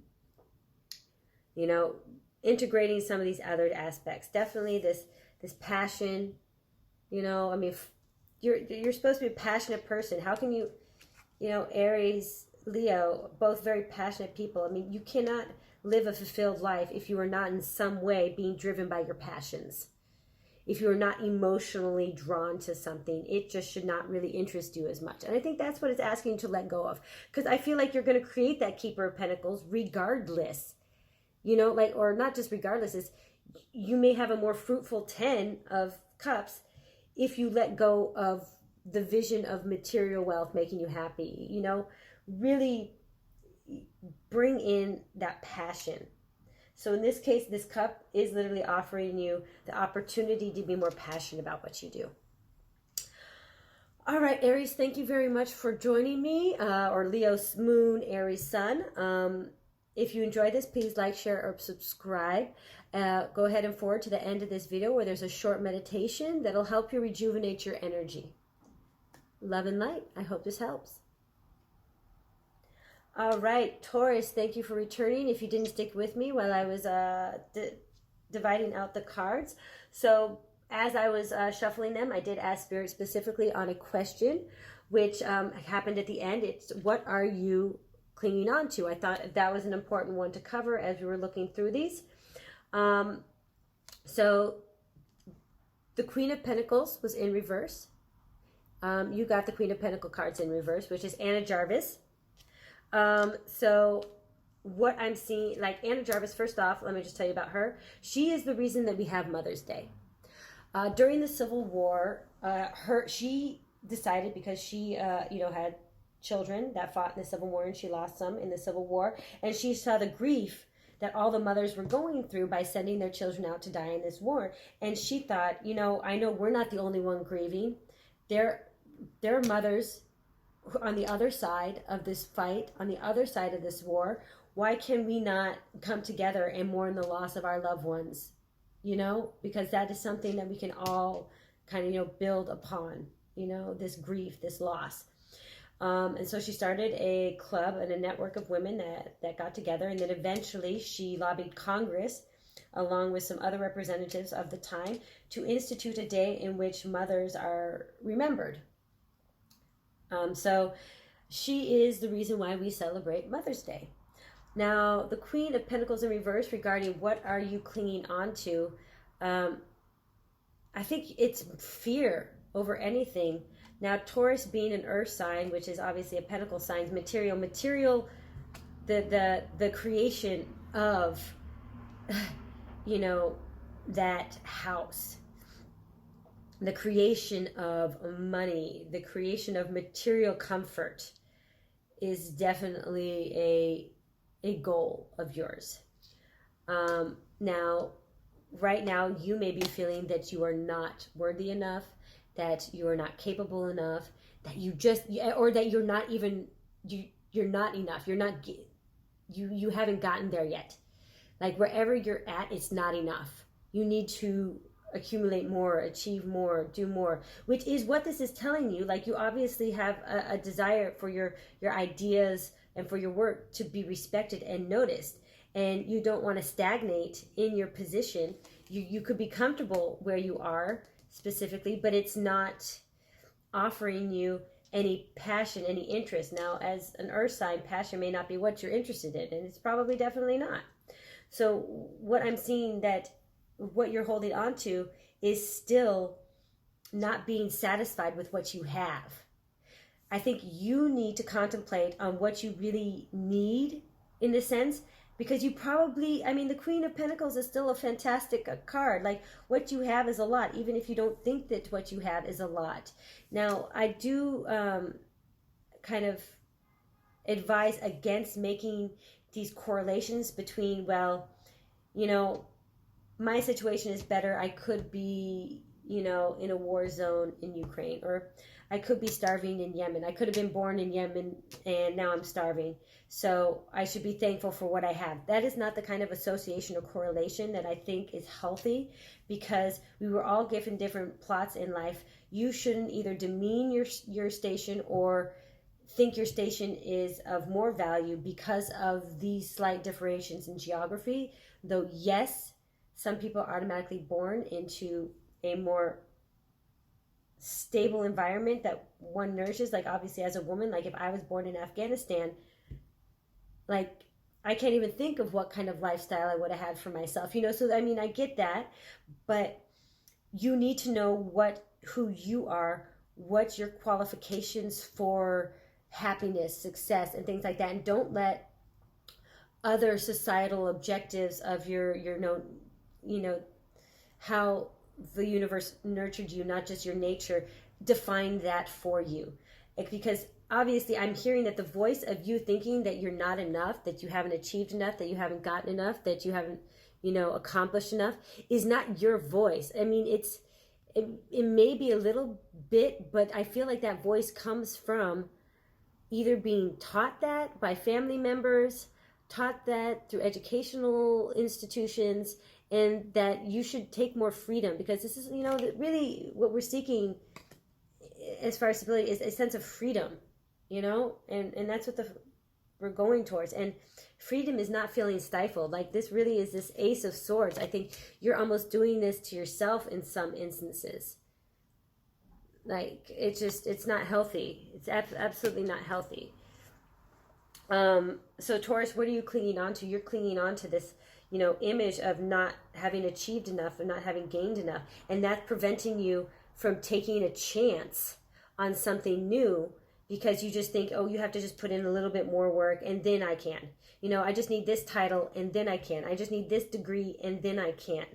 You know, integrating some of these other aspects. Definitely this passion, you know, I mean, you're supposed to be a passionate person. How can you know, Aries, Leo, both very passionate people. I mean, you cannot live a fulfilled life if you are not in some way being driven by your passions. If you're not emotionally drawn to something, it just should not really interest you as much. And I think that's what it's asking you to let go of. Because I feel like you're going to create that Keeper of Pentacles regardless. You know, like, or not just regardless, is you may have a more fruitful 10 of Cups if you let go of the vision of material wealth making you happy. You know, really bring in that passion. So in this case, this cup is literally offering you the opportunity to be more passionate about what you do. All right, Aries, thank you very much for joining me, or Leo's moon, Aries sun. If you enjoyed this, please like, share, or subscribe. Go ahead and forward to the end of this video where there's a short meditation that'll help you rejuvenate your energy. Love and light. I hope this helps. All right, Taurus, thank you for returning. If you didn't stick with me while I was dividing out the cards. So as I was shuffling them, I did ask Spirit specifically on a question, which happened at the end. It's, what are you clinging on to. I thought that was an important one to cover as we were looking through these. So the Queen of Pentacles was in reverse. You got the Queen of Pentacle cards in reverse, which is Anna Jarvis. So what I'm seeing, like Anna Jarvis, first off, let me just tell you about her. She is the reason that we have Mother's Day. During the Civil War, she decided, because she, had children that fought in the Civil War, and she lost some in the Civil War, and she saw the grief that all the mothers were going through by sending their children out to die in this war. And she thought, I know we're not the only one grieving. There are mothers on the other side of this fight, on the other side of this war. Why can we not come together and mourn the loss of our loved ones? Because that is something that we can all kind of, build upon, this grief, this loss. And so she started a club and a network of women that got together. And then eventually she lobbied Congress, along with some other representatives of the time, to institute a day in which mothers are remembered. So she is the reason why we celebrate Mother's Day. Now, the Queen of Pentacles in reverse, regarding what are you clinging on to, I think it's fear over anything. Now, Taurus being an earth sign, which is obviously a pentacle sign, material, the creation of, that house, the creation of money, the creation of material comfort is definitely a goal of yours. Now, right now, you may be feeling that you are not worthy enough, that you are not capable enough, that or that you're not even, you're not enough. You haven't gotten there yet. Like wherever you're at, it's not enough. You need to accumulate more, achieve more, do more, which is what this is telling you. Like you obviously have a desire for your ideas and for your work to be respected and noticed. And you don't want to stagnate in your position. You could be comfortable where you are specifically, but it's not offering you any passion, any interest. Now, as an earth sign, passion may not be what you're interested in, and it's probably definitely not. So what I'm seeing, that what you're holding on to is still not being satisfied with what you have. I think you need to contemplate on what you really need, in the sense, because you probably, the Queen of Pentacles is still a fantastic card. Like what you have is a lot, even if you don't think that what you have is a lot. Now, I do kind of advise against making these correlations between, my situation is better. I could be, in a war zone in Ukraine, or I could be starving in Yemen. I could have been born in Yemen and now I'm starving. So I should be thankful for what I have. That is not the kind of association or correlation that I think is healthy, because we were all given different plots in life. You shouldn't either demean your station or think your station is of more value because of these slight differentiations in geography. Though, yes, some people are automatically born into a more stable environment that one nourishes. Like obviously as a woman, like if I was born in Afghanistan, like I can't even think of what kind of lifestyle I would have had for myself, so I get that, but you need to know who you are, what's your qualifications for happiness, success, and things like that. And don't let other societal objectives of your how the universe nurtured you, not just your nature, define that for you. Because obviously I'm hearing that the voice of you thinking that you're not enough, that you haven't achieved enough, that you haven't gotten enough, that you haven't, accomplished enough, is not your voice. It may be a little bit, but I feel like that voice comes from either being taught that by family members, taught that through educational institutions, and that you should take more freedom, because this is, really what we're seeking as far as stability is a sense of freedom, and that's what we're going towards. And freedom is not feeling stifled. Like this really is this Ace of Swords. I think you're almost doing this to yourself in some instances. Like it's not healthy. It's absolutely not healthy. So Taurus, what are you clinging on to? You're clinging on to this, image of not having achieved enough, and not having gained enough. And that's preventing you from taking a chance on something new, because you just think, oh, you have to just put in a little bit more work and then I can. I just need this title and then I can. I just need this degree and then I can.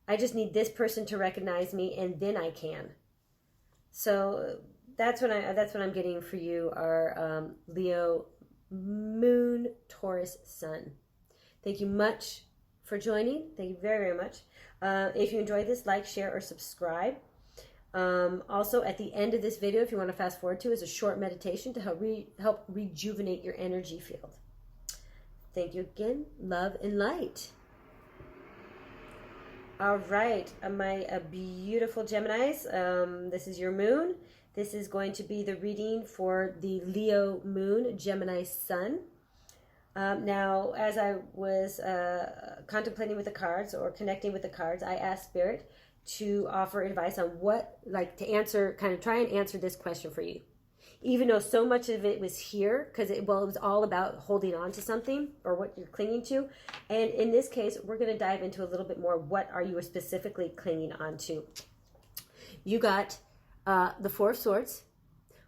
I just need this person to recognize me and then I can. So that's what I'm getting for you, our Leo Moon, Taurus Sun. Thank you much for joining. Thank you very, very much. If you enjoyed this, like, share, or subscribe. Also, at the end of this video, if you want to fast forward to, is a short meditation to help rejuvenate your energy field. Thank you again. Love and light. All right, my beautiful Geminis, this is your moon. This is going to be the reading for the Leo moon, Gemini sun. Now, as I was contemplating with the cards or connecting with the cards, I asked Spirit to offer advice on to answer, kind of try and answer this question for you. Even though so much of it was here, because it was all about holding on to something or what you're clinging to. And in this case, we're going to dive into a little bit more. What are you specifically clinging on to? You got the Four of Swords,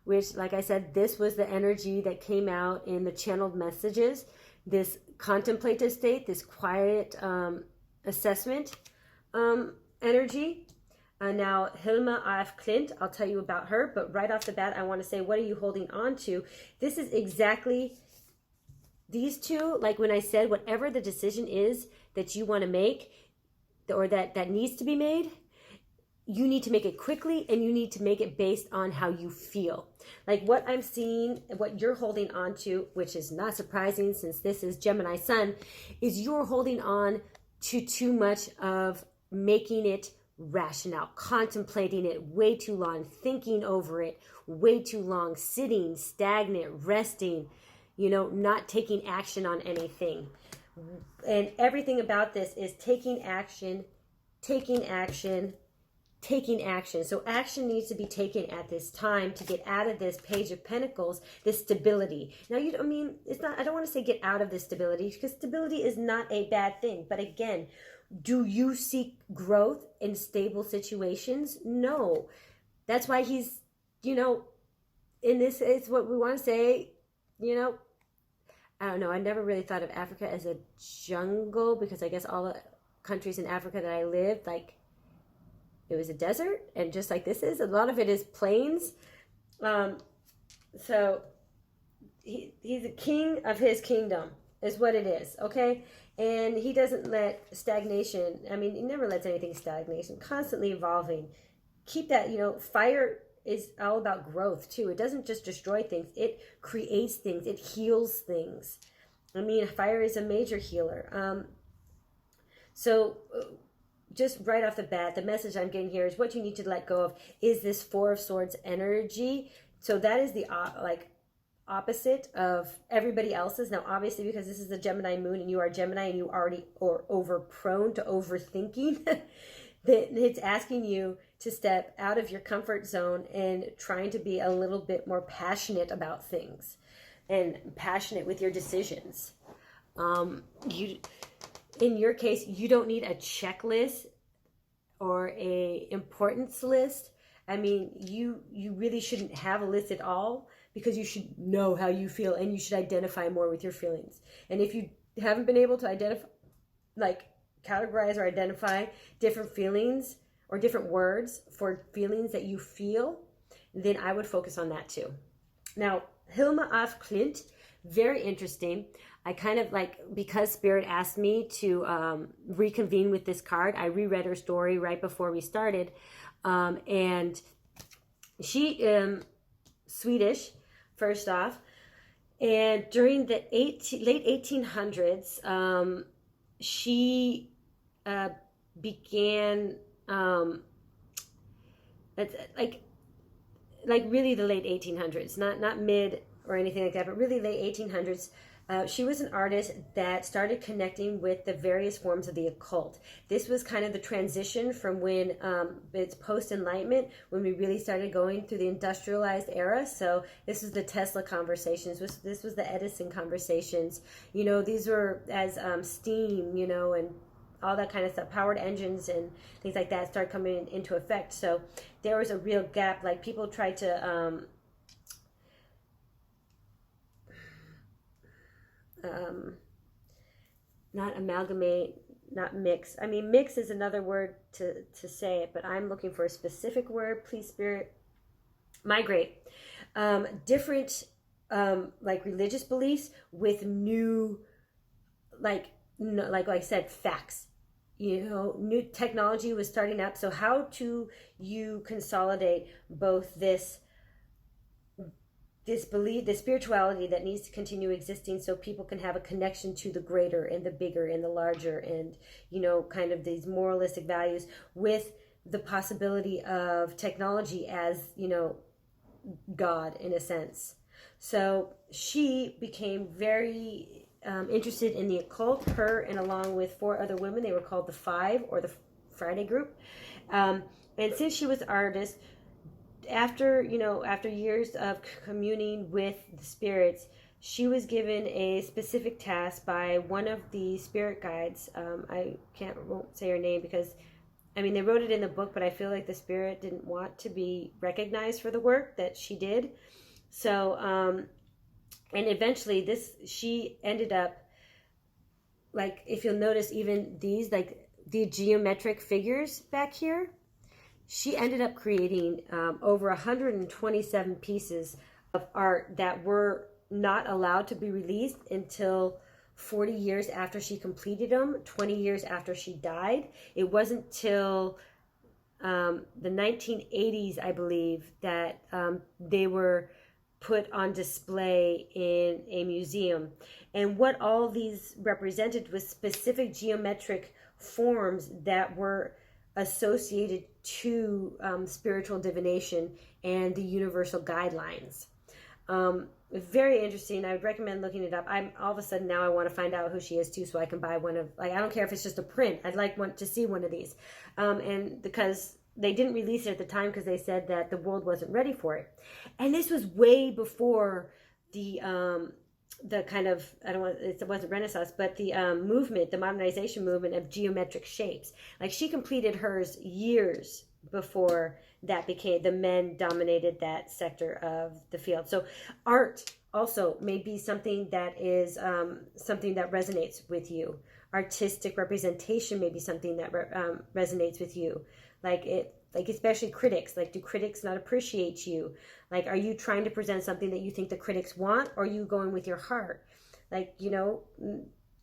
which, like I said, this was the energy that came out in the channeled messages. This contemplative state, this quiet assessment energy. Now, Hilma af Klint, I'll tell you about her, but right off the bat, I want to say, what are you holding on to? This is exactly these two, like when I said, whatever the decision is that you want to make, or that needs to be made, you need to make it quickly, and you need to make it based on how you feel. Like what I'm seeing, what you're holding on to, which is not surprising since this is Gemini sun, is you're holding on to too much of making it rationale, contemplating it way too long, thinking over it way too long, sitting, stagnant, resting, not taking action on anything. And everything about this is taking action, taking action, taking action. So action needs to be taken at this time to get out of this Page of Pentacles, this stability. Now, it's not, I don't want to say get out of this stability, because stability is not a bad thing. But again, do you seek growth in stable situations? No. That's why he's, in this, it's what we want to say, I don't know. I never really thought of Africa as a jungle, because I guess all the countries in Africa that I lived, like, it was a desert. And just like this is, a lot of it is plains. So he's a king of his kingdom is what it is, okay? And he doesn't let stagnation, he never lets anything stagnation, constantly evolving. Keep that, fire is all about growth too. It doesn't just destroy things, it creates things, it heals things. Fire is a major healer. So just right off the bat, the message I'm getting here is what you need to let go of is this Four of Swords energy. So that is the opposite of everybody else's. Now, obviously, because this is the Gemini moon and you are Gemini and you already are over prone to overthinking, that it's asking you to step out of your comfort zone and trying to be a little bit more passionate about things and passionate with your decisions. In your case, you don't need a checklist or a importance list. You really shouldn't have a list at all, because you should know how you feel and you should identify more with your feelings. And if you haven't been able to identify, categorize or identify different feelings or different words for feelings that you feel, then I would focus on that too. Now, Hilma af Klint, very interesting. I kind of because Spirit asked me to reconvene with this card, I reread her story right before we started. And she, Swedish, first off, and during the late 1800s, she began, really the late 1800s, not mid or anything like that, but really late 1800s, She was an artist that started connecting with the various forms of the occult. This was kind of the transition from when it's post-enlightenment, when we really started going through the industrialized era. So this was the Tesla conversations. This was the Edison conversations. You know, these were as steam, you know, and all that kind of stuff, powered engines and things like that started coming into effect. So there was a real gap. Like people tried to not amalgamate, not mix. I mean, mix is another word to say it, but I'm looking for a specific word. Please, Spirit, migrate. Different, like religious beliefs with new, like I said, facts. You know, new technology was starting up. So how do you consolidate both this belief, the spirituality that needs to continue existing so people can have a connection to the greater and the bigger and the larger and, you know, kind of these moralistic values with the possibility of technology as, you know, God in a sense. So she became very interested in the occult, her and along with 4 other women. They were called the Five or the Friday group. And since she was an artist, after years of communing with the spirits, she was given a specific task by one of the spirit guides. I won't say her name because, I mean, they wrote it in the book, but I feel like the spirit didn't want to be recognized for the work that she did. So, and eventually she ended up, like, if you'll notice, even these, like the geometric figures back here, she ended up creating over 127 pieces of art that were not allowed to be released until 40 years after she completed them, 20 years after she died. It wasn't till the 1980s, I believe, that they were put on display in a museum. And what all these represented was specific geometric forms that were associated to spiritual divination and the universal guidelines. Very interesting. I would recommend looking it up. I'm all of a sudden now I want to find out who she is too, so I can buy one of, like, I don't care if it's just a print. I'd like to see one of these. And because they didn't release it at the time because they said that the world wasn't ready for it. And this was way before the kind of, it wasn't Renaissance, but the movement, the modernization movement of geometric shapes. Like, she completed hers years before that became, the men dominated that sector of the field. So art also may be something that is something that resonates with you. Artistic representation may be something that resonates with you. Like especially critics. Like, do critics not appreciate you? Like, are you trying to present something that you think the critics want, or are you going with your heart? Like, you know,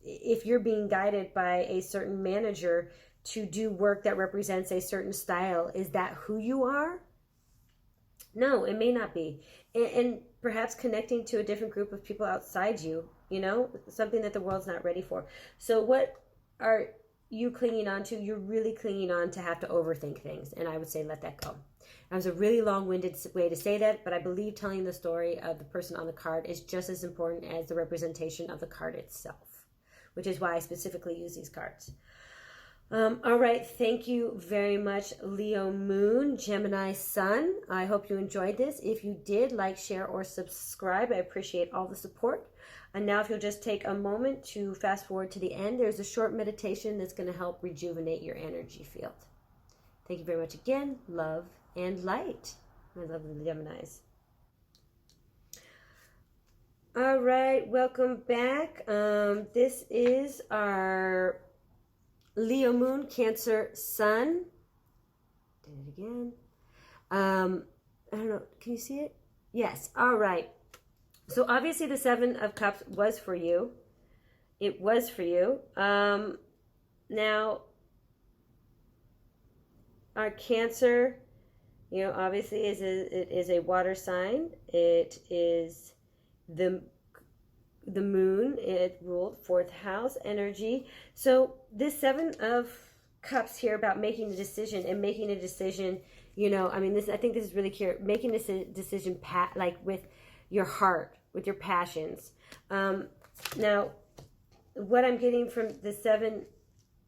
if you're being guided by a certain manager to do work that represents a certain style, is that who you are? No, it may not be. And perhaps connecting to a different group of people outside you, you know, something that the world's not ready for. So what are you clinging on to? You're really clinging on to have to overthink things. And I would say let that go. That was a really long-winded way to say that, but I believe telling the story of the person on the card is just as important as the representation of the card itself, which is why I specifically use these cards. All right, thank you very much, Leo Moon, Gemini Sun. I hope you enjoyed this. If you did, like, share, or subscribe. I appreciate all the support. And now if you'll just take a moment to fast forward to the end, there's a short meditation that's going to help rejuvenate your energy field. Thank you very much again. Love and light, my lovely Geminis. All right, welcome back. This is our Leo Moon, Cancer Sun. Did it again. I don't know. Can you see it? Yes. All right. So obviously the Seven of Cups was for you. It was for you. Now, our Cancer, you know, obviously it is a water sign. It is the moon. It ruled 4th house energy. So this Seven of Cups here about making a decision and making a decision, you know, I mean, I think this is really clear. Making this decision, like, with your heart, with your passions. Now, what I'm getting from the Seven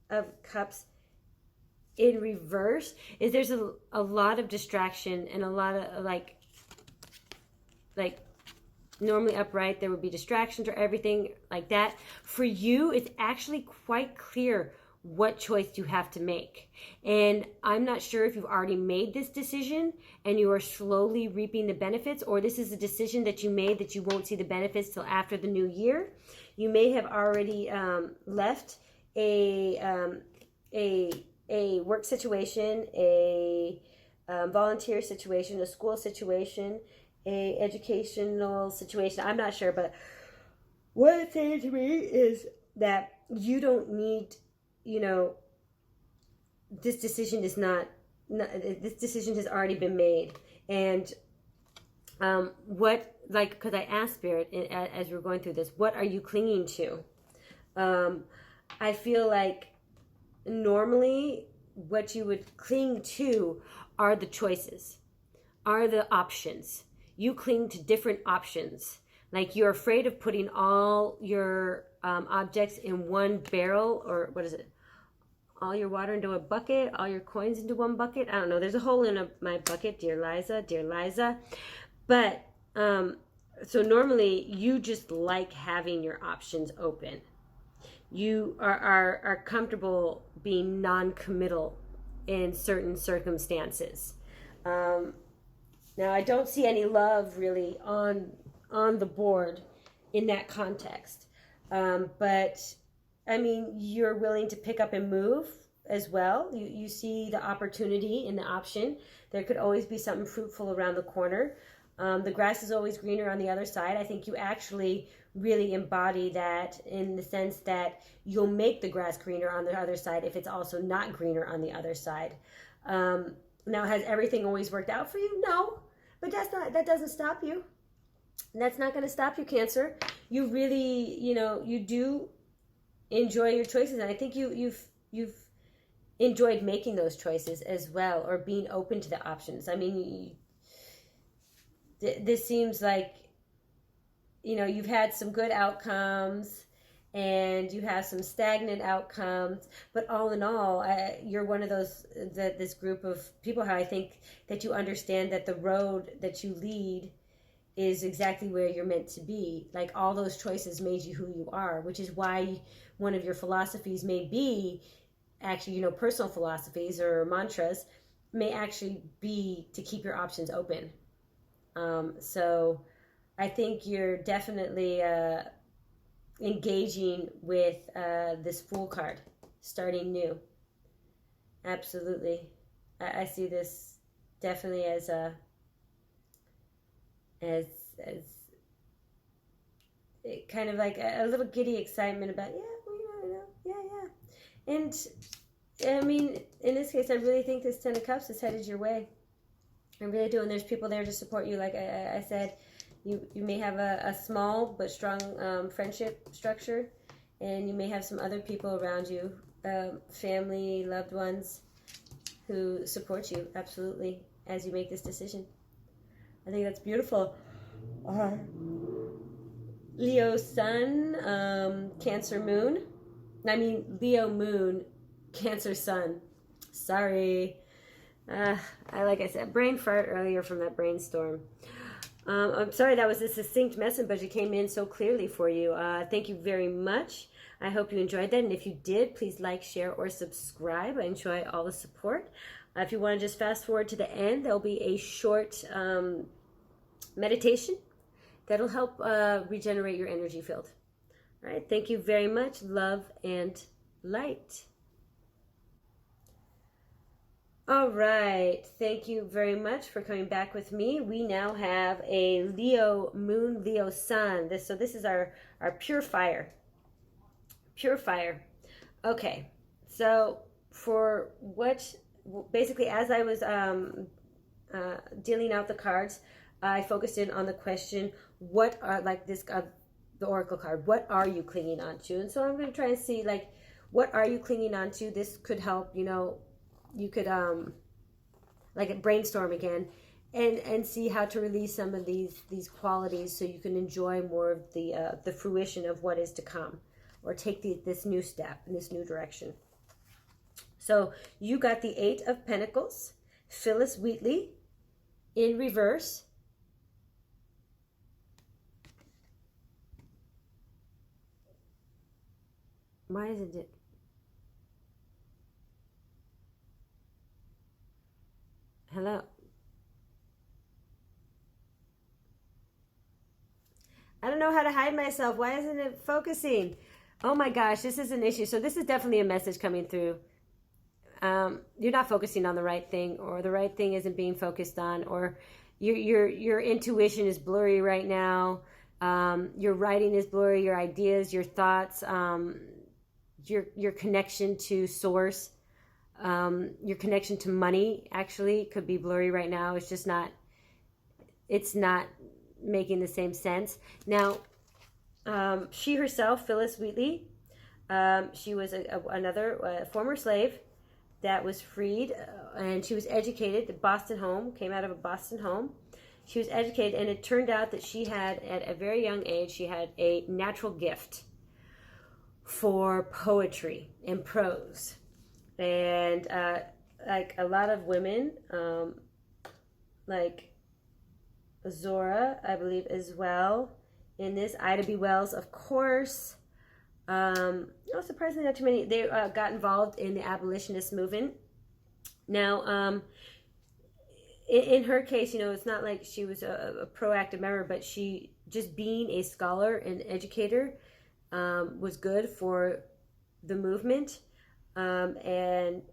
of Cups in reverse is there's a lot of distraction and a lot of like normally upright there would be distractions or everything like that. For you, it's actually quite clear what choice you have to make. And I'm not sure if you've already made this decision and you are slowly reaping the benefits, or this is a decision that you made that you won't see the benefits till after the new year. You may have already left a work situation, a volunteer situation, a school situation, a educational situation. I'm not sure, but what it's saying to me is that you don't need, this decision is not this decision has already been made. And because I asked Spirit as we were going through this, what are you clinging to? I feel like normally what you would cling to are the choices, are the options. You cling to different options. Like you're afraid of putting all your objects in one barrel, or what is it? All your water into a bucket, all your coins into one bucket. I don't know. There's a hole in my bucket, dear Liza, dear Liza. But so normally you just like having your options open. You are comfortable being non-committal in certain circumstances. Now, I don't see any love really on the board in that context. But, I mean, you're willing to pick up and move as well. You see the opportunity in the option. There could always be something fruitful around the corner. The grass is always greener on the other side. I think you actually really embody that in the sense that you'll make the grass greener on the other side if it's also not greener on the other side. Now, has everything always worked out for you? No, but that doesn't stop you. That's not going to stop you, Cancer. You really, you do enjoy your choices, and I think you've enjoyed making those choices as well, or being open to the options. I mean, this seems like, you've had some good outcomes and you have some stagnant outcomes, but all in all, you're one of those, this group of people, how I think that you understand that the road that you lead is exactly where you're meant to be. Like all those choices made you who you are, which is why one of your philosophies may be actually, personal philosophies or mantras may actually be to keep your options open. So I think you're definitely engaging with this Fool card, starting new. Absolutely. I see this definitely as kind of like a little giddy excitement about, And I mean, in this case, I really think this Ten of Cups is headed your way. I really do. And there's people there to support you. Like I said, you may have a small but strong friendship structure, and you may have some other people around you, family, loved ones, who support you, absolutely, as you make this decision. I think that's beautiful. Leo Sun, Cancer Moon. I mean, Leo Moon, Cancer Sun. Sorry. Like I said, brain fart earlier from that brainstorm. I'm sorry that was a succinct message, but it came in so clearly for you. Thank you very much. I hope you enjoyed that. And if you did, please like, share, or subscribe. I enjoy all the support. If you want to just fast forward to the end, there'll be a short meditation that'll help regenerate your energy field. All right. Thank you very much. Love and light. All right. Thank you very much for coming back with me. We now have a Leo Moon, Leo Sun. This is our pure fire. Pure fire. Okay. So for what, basically as I was dealing out the cards, I focused in on the question, what are, like this, the Oracle card, what are you clinging on to? And so I'm going to try and see, like, what are you clinging on to? This could help, you could like brainstorm again and see how to release some of these qualities so you can enjoy more of the fruition of what is to come, or take this new step in this new direction. So you got the Eight of Pentacles, Phyllis Wheatley, in reverse. Why isn't it? Hello. I don't know how to hide myself. Why isn't it focusing? Oh my gosh, this is an issue. So this is definitely a message coming through. You're not focusing on the right thing, or the right thing isn't being focused on, or your intuition is blurry right now. Your writing is blurry, your ideas, your thoughts, your connection to source, your connection to money actually could be blurry right now. It's not making the same sense. Now, she herself, Phyllis Wheatley, she was another former slave that was freed, and she was educated. Came out of a Boston home. She was educated, and it turned out that she had, at a very young age, she had a natural gift for poetry and prose. And like a lot of women, like Zora, I believe, as well, in this. Ida B. Wells, of course. Surprisingly, not too many. They got involved in the abolitionist movement. Now, in her case, it's not like she was a proactive member, but she, just being a scholar and educator, was good for the movement, and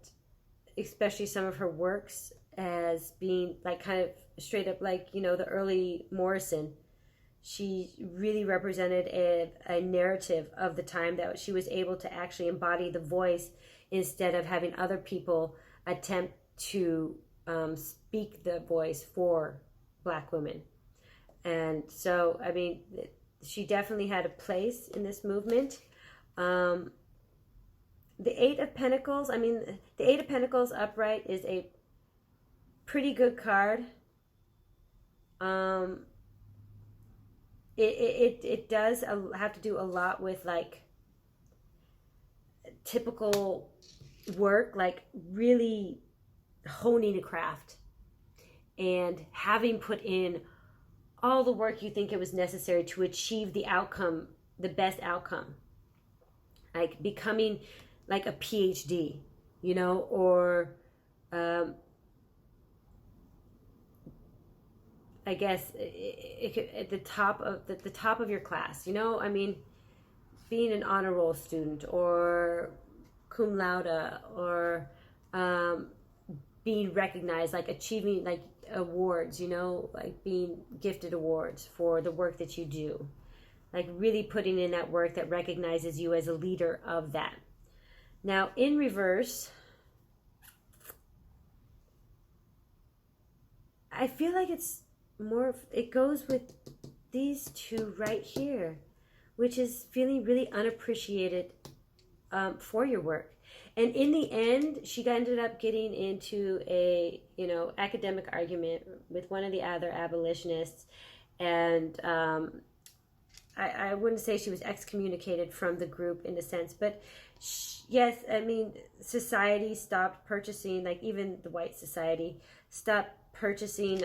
especially some of her works as being like kind of straight up like, the early Morrison. She really represented a narrative of the time, that she was able to actually embody the voice instead of having other people attempt to speak the voice for Black women. And so, I mean, she definitely had a place in this movement. The Eight of Pentacles, the Eight of Pentacles upright is a pretty good card. It does have to do a lot with like typical work, like really honing a craft and having put in all the work you think it was necessary to achieve the outcome, the best outcome, like becoming like a PhD, or I guess it could, at the top of your class, being an honor roll student, or cum laude, or being recognized, like achieving like awards, like being gifted awards for the work that you do, like really putting in that work that recognizes you as a leader of that. Now, in reverse, I feel like it goes with these two right here, which is feeling really unappreciated for your work. And in the end, she ended up getting into a, academic argument with one of the other abolitionists. And I wouldn't say she was excommunicated from the group in a sense, but yes, society stopped purchasing, like even the white society stopped purchasing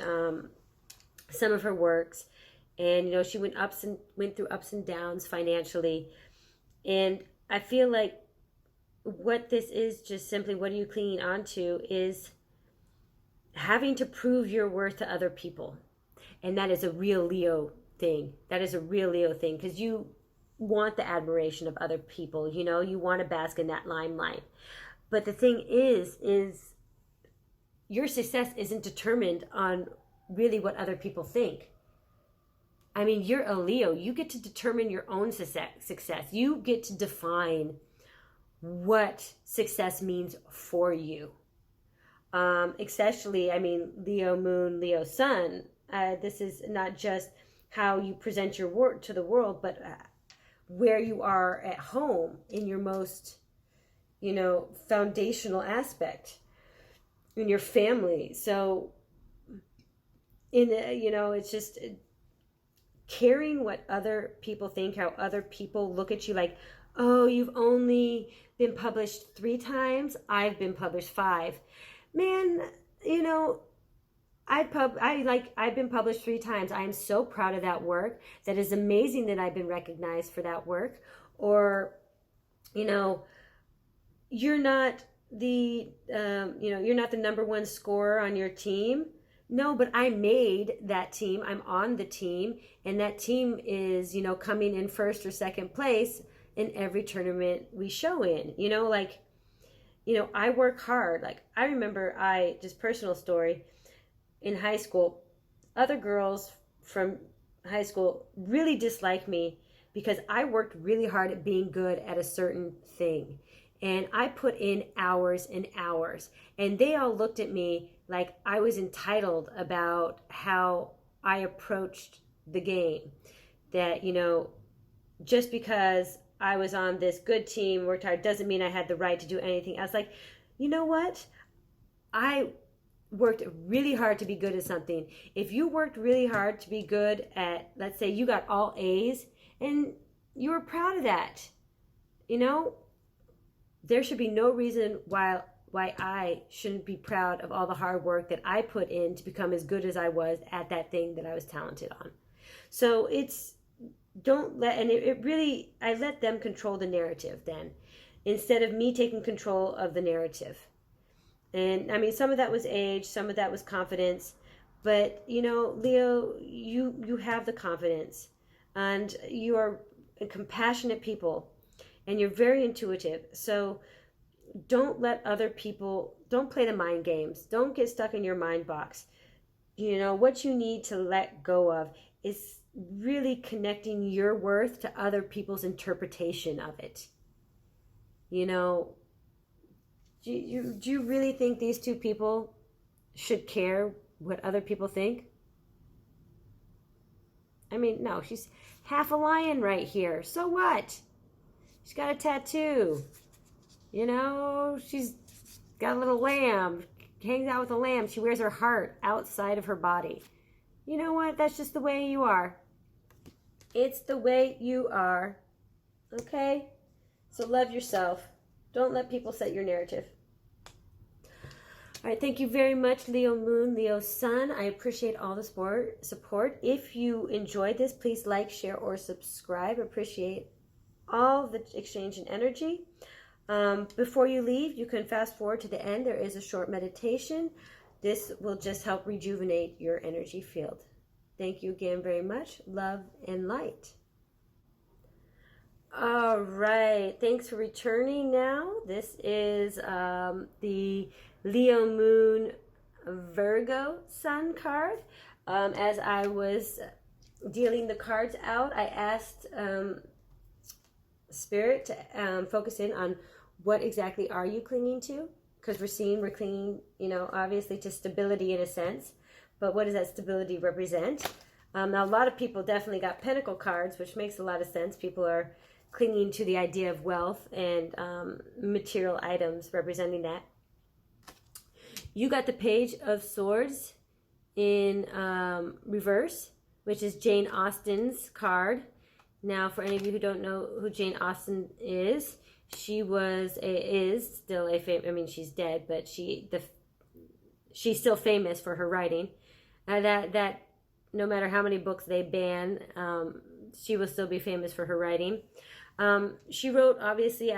some of her works. And, she went through ups and downs financially. And I feel like what this is, just simply, what are you clinging on to, is having to prove your worth to other people. And that is a real Leo thing. Because you want the admiration of other people, you want to bask in that limelight. But the thing is your success isn't determined on really what other people think. You're a Leo. You get to determine your own success. You get to define what success means for you. Especially, Leo moon, Leo sun. This is not just how you present your work to the world, but where you are at home in your most, foundational aspect in your family. So it's just caring what other people think, how other people look at you, like, oh, you've only been published 3 times, I've been published 5. Man, I've been published 3 times. I am so proud of that work. That is amazing that I've been recognized for that work. Or, you're not the you're not the number 1 scorer on your team. No, but I made that team. I'm on the team, and that team is, coming in 1st or 2nd place in every tournament we show in. I work hard. Like, I remember, just personal story, in high school, other girls from high school really disliked me because I worked really hard at being good at a certain thing. And I put in hours and hours. And they all looked at me like I was entitled about how I approached the game. That, just because I was on this good team, worked hard, doesn't mean I had the right to do anything else. Like, you know what? I worked really hard to be good at something. If you worked really hard to be good at, let's say you got all A's and you were proud of that, there should be no reason why I shouldn't be proud of all the hard work that I put in to become as good as I was at that thing that I was talented on. So I let them control the narrative then, instead of me taking control of the narrative. And I mean, some of that was age, some of that was confidence, but Leo, you have the confidence, and you are compassionate people, and you're very intuitive. So don't let other people, don't play the mind games. Don't get stuck in your mind box. What you need to let go of is really connecting your worth to other people's interpretation of it. Do you really think these 2 people should care what other people think? I mean, no, she's half a lion right here. So what? She's got a tattoo. She's got a little lamb. Hangs out with a lamb. She wears her heart outside of her body. You know what? That's just the way you are. It's the way you are. Okay? So love yourself. Don't let people set your narrative. All right, thank you very much, Leo Moon, Leo Sun. I appreciate all the support. If you enjoyed this, please like, share, or subscribe. Appreciate all the exchange and energy. Before you leave, you can fast forward to the end. There is a short meditation. This will just help rejuvenate your energy field. Thank you again very much. Love and light. All right. Thanks for returning now. This is the Leo Moon Virgo Sun card. As I was dealing the cards out, I asked Spirit to focus in on what exactly are you clinging to? Because we're clinging, obviously to stability in a sense. But what does that stability represent? Now, a lot of people definitely got Pentacle cards, which makes a lot of sense. People are clinging to the idea of wealth and material items representing that. You got the Page of Swords in reverse, which is Jane Austen's card. Now, for any of you who don't know who Jane Austen is, she is still a famous, I mean, she's dead, but she's still famous for her writing. That no matter how many books they ban, she will still be famous for her writing. She wrote, obviously,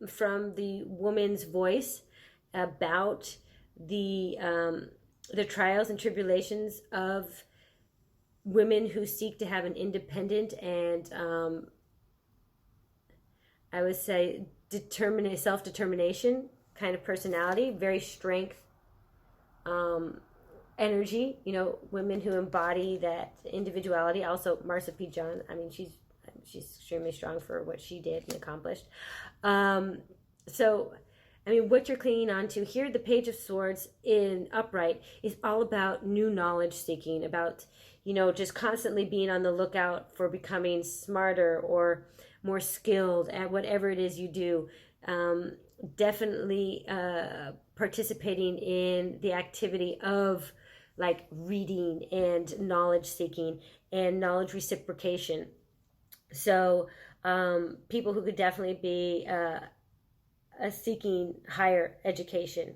from the woman's voice about the trials and tribulations of women who seek to have an independent and I would say self-determination kind of personality, very strength energy, women who embody that individuality. Also, Marsha P. John, I mean, she's extremely strong for what she did and accomplished. So, I mean, what you're clinging on to here, the Page of Swords in upright is all about new knowledge seeking, about, just constantly being on the lookout for becoming smarter or more skilled at whatever it is you do. Definitely participating in the activity of like reading and knowledge seeking and knowledge reciprocation. So people who could definitely be seeking higher education.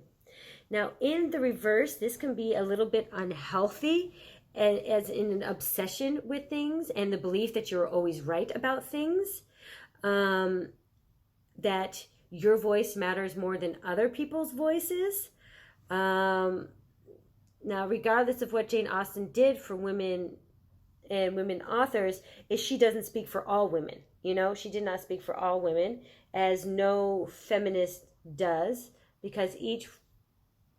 Now, in the reverse, this can be a little bit unhealthy, as in an obsession with things and the belief that you're always right about things, that your voice matters more than other people's voices. Now, regardless of what Jane Austen did for women and women authors, is she doesn't speak for all women. You know, she did not speak for all women, as no feminist does, because each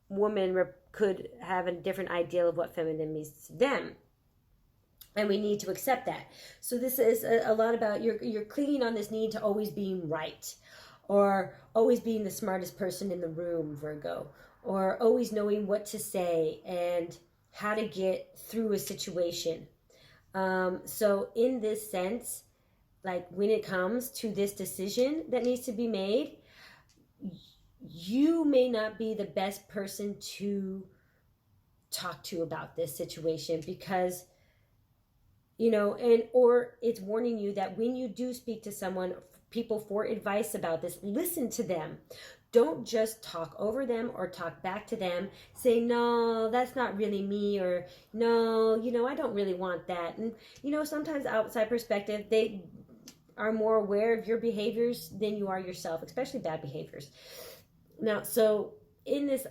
woman could have a different ideal of what feminine means to them, and we need to accept that. So this is a lot about you're clinging on this need to always being right, or always being the smartest person in the room, Virgo, or always knowing what to say and how to get through a situation. So in this sense, like when it comes to this decision that needs to be made, you may not be the best person to talk to about this situation, because, you know, or it's warning you that when you do speak to someone, people, for advice about this, listen to them. Don't just talk over them or talk back to them, say, no, that's not really me, or no, you know, I don't really want that. And, you know, sometimes outside perspective, they are more aware of your behaviors than you are yourself, especially bad behaviors. Now, so in this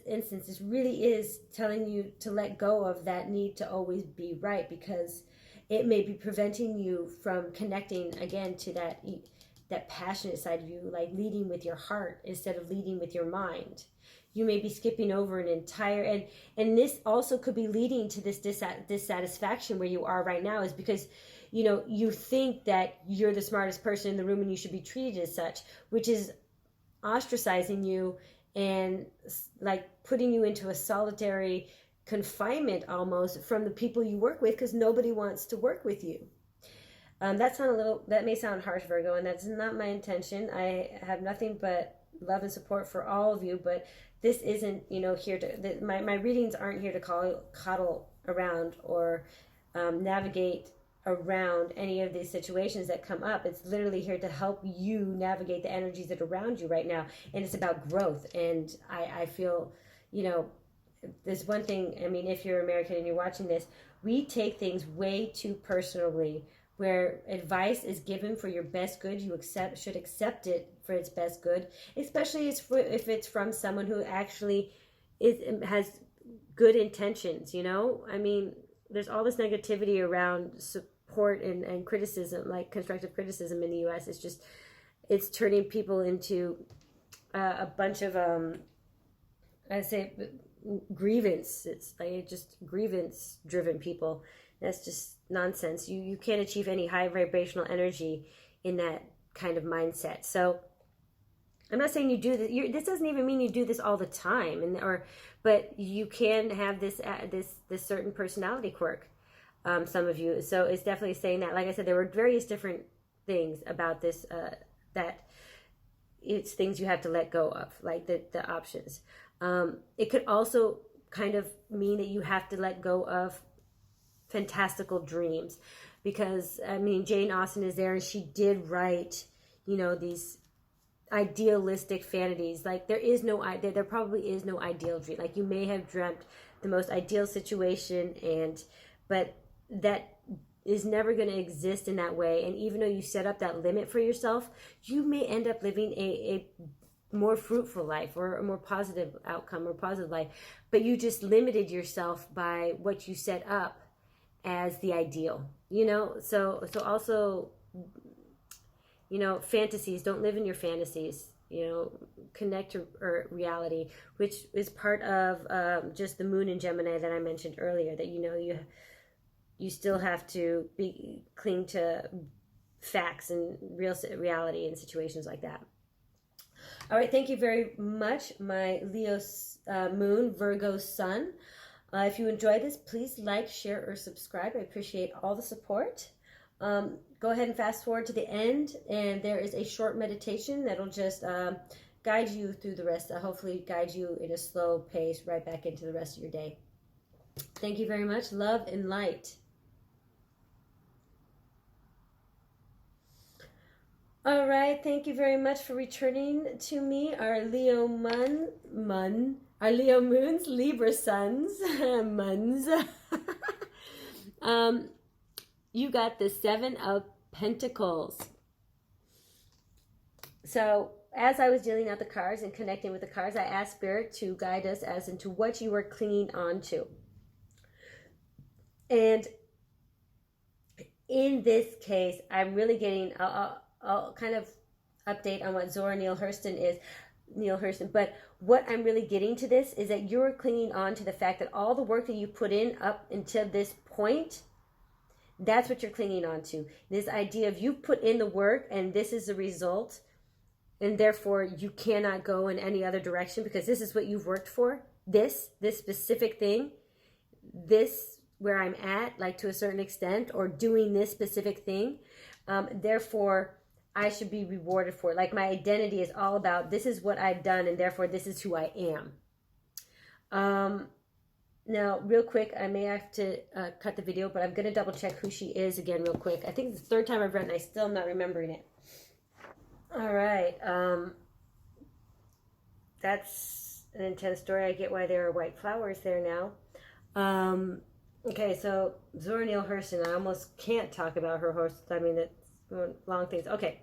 instance, this really is telling you to let go of that need to always be right, because it may be preventing you from connecting again to that passionate side of you, like leading with your heart instead of leading with your mind. You may be skipping over an entire, and this also could be leading to this dissatisfaction where you are right now, is because, you know, you think that you're the smartest person in the room and you should be treated as such, which is ostracizing you and like putting you into a solitary confinement almost from the people you work with, because nobody wants to work with you. That may sound harsh, Virgo, and that's not my intention. I have nothing but love and support for all of you, but this isn't, you know, here to, my readings aren't here to coddle around or navigate around any of these situations that come up. It's literally here to help you navigate the energies that are around you right now, and it's about growth. And I feel, you know, there's one thing, I mean, if you're American and you're watching this, we take things way too personally. Where advice is given for your best good, you should accept it for its best good, especially if it's from someone who actually has good intentions, you know? I mean, there's all this negativity around support and criticism, like constructive criticism in the U.S. It's turning people into a bunch of, I say, grievance. It's like just grievance-driven people. That's just nonsense. You can't achieve any high vibrational energy in that kind of mindset. So I'm not saying you do this. This doesn't even mean you do this all the time, but you can have this certain personality quirk. Some of you. So it's definitely saying that. Like I said, there were various different things about this that it's things you have to let go of, like the options. It could also kind of mean that you have to let go of fantastical dreams, because I mean, Jane Austen is there and she did write, you know, these idealistic fantasies. Like there probably is no ideal dream. Like you may have dreamt the most ideal situation, but that is never going to exist in that way. And even though you set up that limit for yourself, you may end up living a more fruitful life or a more positive outcome or positive life, but you just limited yourself by what you set up as the ideal, you know. So also, you know, fantasies, don't live in your fantasies, you know, connect to reality, which is part of just the moon in Gemini that I mentioned earlier, that, you know, you still have to cling to facts and reality in situations like that. All right, thank you very much, my Leo moon, Virgo sun. If you enjoy this, please like, share, or subscribe. I appreciate all the support. Go ahead and fast forward to the end, and there is a short meditation that'll just guide you through the rest, hopefully guide you in a slow pace right back into the rest of your day. Thank you very much. Love and light. All right. Thank you very much for returning to me. Our Leo our Leo moons, Libra suns, muns. You got the Seven of Pentacles. So as I was dealing out the cards and connecting with the cards, I asked Spirit to guide us as into what you were clinging on to. And in this case, I'm really getting, I'll kind of update on what Zora Neale Hurston is. But what I'm really getting to this is that you're clinging on to the fact that all the work that you put in up until this point, that's what you're clinging on to. This idea of you put in the work and this is the result, and therefore you cannot go in any other direction because this is what you've worked for. This specific thing, this where I'm at, like to a certain extent, or doing this specific thing. Therefore, I should be rewarded for it. Like my identity is all about this is what I've done and therefore this is who I am. Now, real quick, I may have to cut the video, but I'm going to double check who she is again real quick. I think it's the third time I've read it and I still am not remembering it. All right. That's an intense story. I get why there are white flowers there now. Okay, so Zora Neale Hurston, I almost can't talk about her horse. I mean, it's long things. Okay,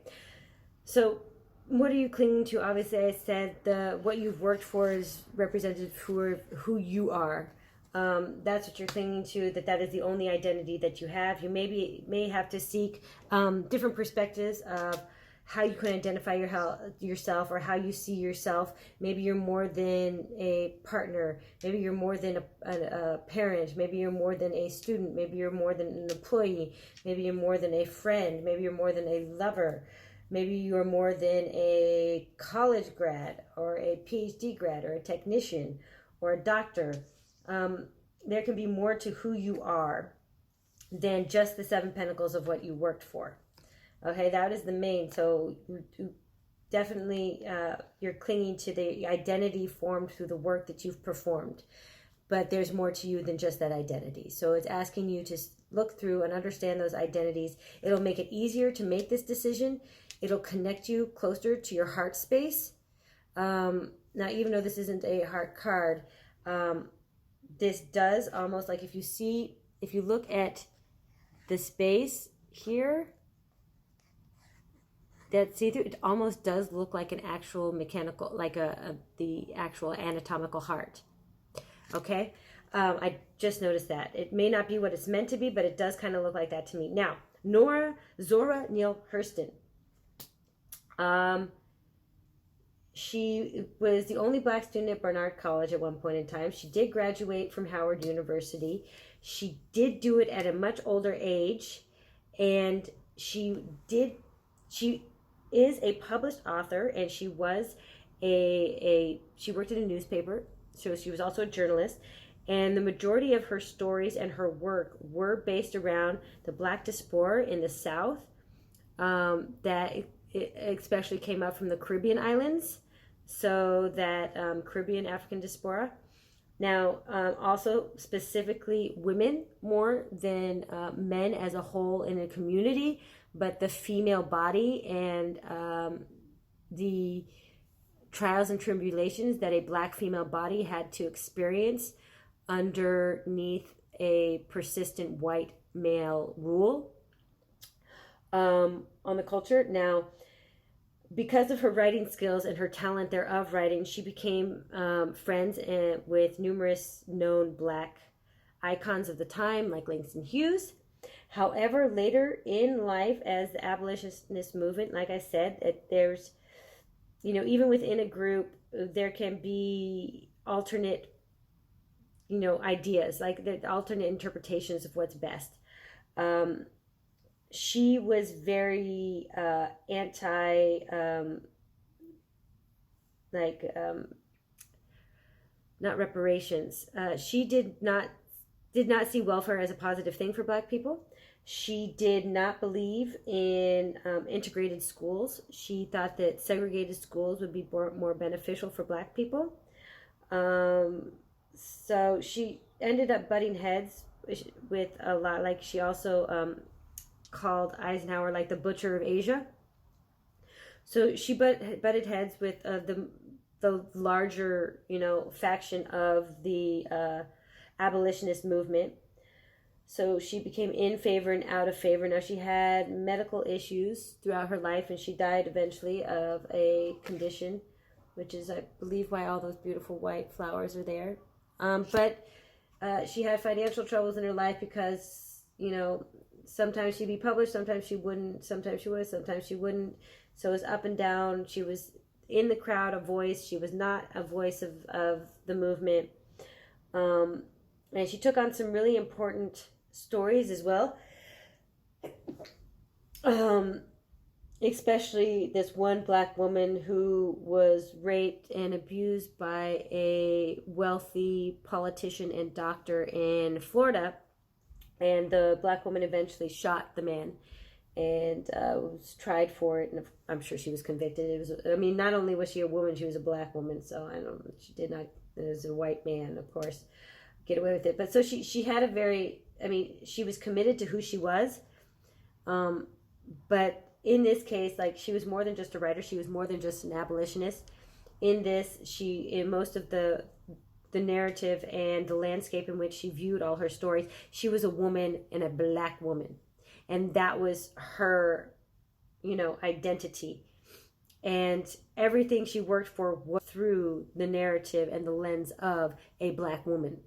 so what are you clinging to? Obviously, I said what you've worked for is represented for who you are. That's what you're clinging to, that is the only identity that you have. You may have to seek different perspectives of how you can identify yourself or how you see yourself. Maybe you're more than a partner. Maybe you're more than a parent. Maybe you're more than a student. Maybe you're more than an employee. Maybe you're more than a friend. Maybe you're more than a lover. Maybe you're more than a college grad or a PhD grad or a technician or a doctor. There can be more to who you are than just the Seven Pentacles of what you worked for. Okay, that is the main. So definitely you're clinging to the identity formed through the work that you've performed. But there's more to you than just that identity. So it's asking you to look through and understand those identities. It'll make it easier to make this decision. It'll connect you closer to your heart space. Now, even though this isn't a heart card, this does almost like if you look at the space here, that see-through, it almost does look like an actual mechanical, like the actual anatomical heart. Okay, I just noticed that. It may not be what it's meant to be, but it does kind of look like that to me. Now, Zora Neale Hurston. She was the only black student at Barnard College at one point in time. She did graduate from Howard University. She did do it at a much older age, and she is a published author, and she was she worked in a newspaper, so she was also a journalist, and the majority of her stories and her work were based around the black diaspora in the South, that it especially came up from the Caribbean islands, so that Caribbean African diaspora. Now, also specifically women more than men as a whole in a community, but the female body and the trials and tribulations that a black female body had to experience underneath a persistent white male rule on the culture. Now, because of her writing skills and her talent thereof writing, she became friends with numerous known black icons of the time, like Langston Hughes. However, later in life, as the abolitionist movement, like I said, there's, even within a group, there can be alternate, ideas, like the alternate interpretations of what's best. She was very anti, not reparations. She did not see welfare as a positive thing for black people. She did not believe in integrated schools. She thought that segregated schools would be more beneficial for black people. So she, ended up butting heads with a lot, like she also called Eisenhower like the butcher of Asia. So she butted heads with the larger, faction of the abolitionist movement. So she became in favor and out of favor. Now, she had medical issues throughout her life, and she died eventually of a condition, which is, I believe, why all those beautiful white flowers are there. But she had financial troubles in her life because, sometimes she'd be published, sometimes she wouldn't, sometimes she would, sometimes she wouldn't. So it was up and down. She was in the crowd, a voice. She was not a voice of the movement. And she took on some really important stories as well. Especially this one black woman who was raped and abused by a wealthy politician and doctor in Florida. And the black woman eventually shot the man and was tried for it. And I'm sure she was convicted. It was, not only was she a woman, she was a black woman. So she did not, as a white man, of course, get away with it. But so she had a very, she was committed to who she was. But in this case, like, she was more than just a writer. She was more than just an abolitionist. In most of the narrative and the landscape in which she viewed all her stories, she was a woman and a black woman. And that was her, identity. And everything she worked for was through the narrative and the lens of a black woman.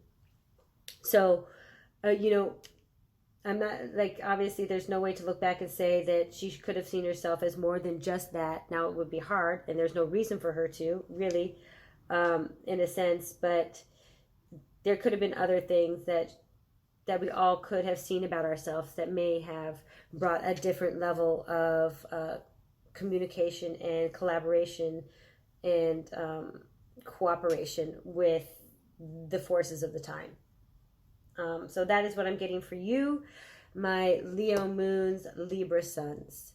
So, I'm not, like, obviously there's no way to look back and say that she could have seen herself as more than just that. Now, it would be hard, and there's no reason for her to, really, in a sense, but there could have been other things that we all could have seen about ourselves that may have brought a different level of communication and collaboration and cooperation with the forces of the time. So that is what I'm getting for you, my Leo moons, Libra suns.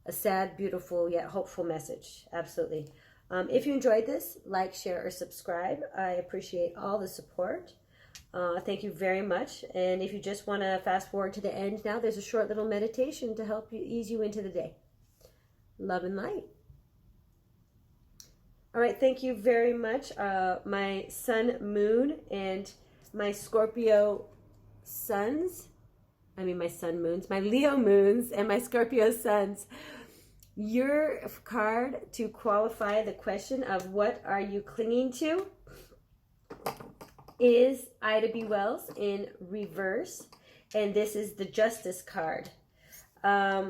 A sad, beautiful, yet hopeful message. Absolutely. If you enjoyed this, like, share, or subscribe. I appreciate all the support. Thank you very much. And if you just want to fast forward to the end now, there's a short little meditation to help you ease you into the day. Love and light. All right, thank you very much. My sun, moon, and my Scorpio suns, my sun moons, my Leo moons, and my Scorpio suns. Your card to qualify the question of what are you clinging to is Ida B. Wells in reverse, and this is the Justice card. Now,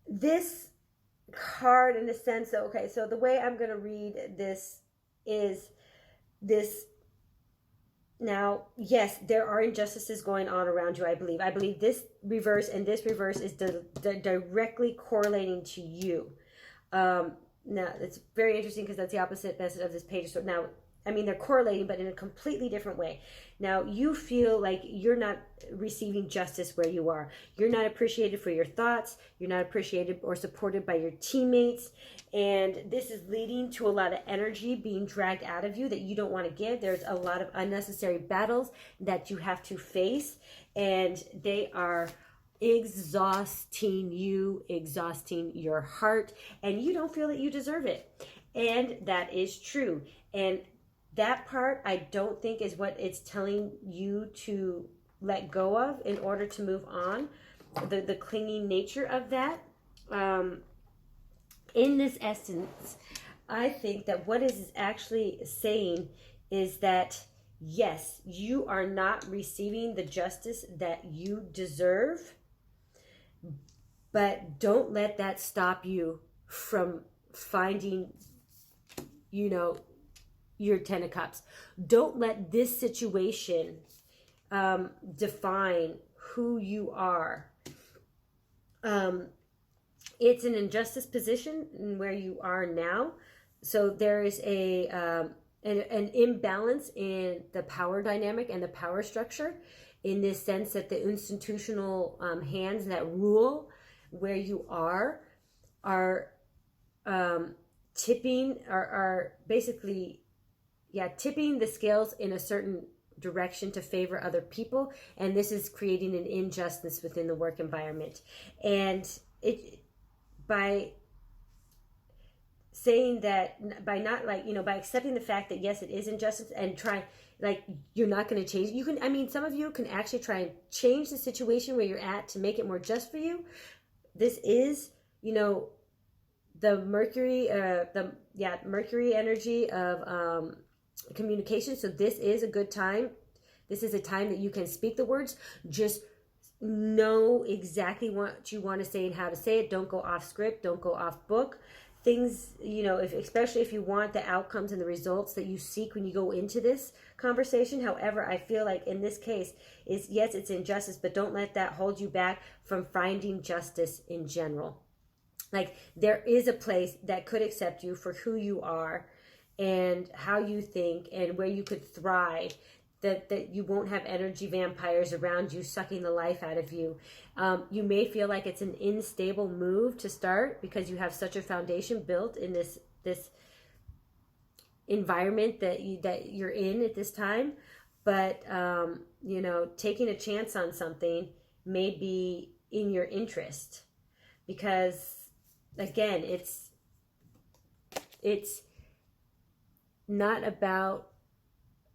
this card, in the sense that, okay, so the way I'm going to read this is this. Now, yes, there are injustices going on around you, I believe. I believe this reverse and this reverse is directly correlating to you. Now, it's very interesting because that's the opposite message of this page. So now, they're correlating, but in a completely different way. Now, you feel like you're not receiving justice where you are. You're not appreciated for your thoughts. You're not appreciated or supported by your teammates. And this is leading to a lot of energy being dragged out of you that you don't want to give. There's a lot of unnecessary battles that you have to face. And they are exhausting you, exhausting your heart. And you don't feel that you deserve it. And that is true. And that part, I don't think, is what it's telling you to let go of in order to move on. The clinging nature of that. In this essence, I think that what it is actually saying is that, yes, you are not receiving the justice that you deserve, but don't let that stop you from finding, your Ten of Cups. Don't let this situation define who you are. It's an injustice position where you are now. So there is an imbalance in the power dynamic and the power structure, in this sense that the institutional hands that rule where you are tipping are basically, yeah, tipping the scales in a certain direction to favor other people, and this is creating an injustice within the work environment. And it, by saying that, by not, like, by accepting the fact that yes, it is injustice, and try, like, you're not going to change, you can, I mean, some of you can actually try and change the situation where you're at to make it more just for you. This is, the Mercury, Mercury energy of communication. So this is a good time. This is a time that you can speak the words. Just know exactly what you want to say and how to say it. Don't go off script. Don't go off book. Things, especially if you want the outcomes and the results that you seek when you go into this conversation. However, I feel like in this case, yes, it's injustice, but don't let that hold you back from finding justice in general. Like, there is a place that could accept you for who you are and how you think and where you could thrive, that you won't have energy vampires around you sucking the life out of you. You may feel like it's an unstable move to start because you have such a foundation built in this environment that you're in at this time. But, taking a chance on something may be in your interest because, again, it's not about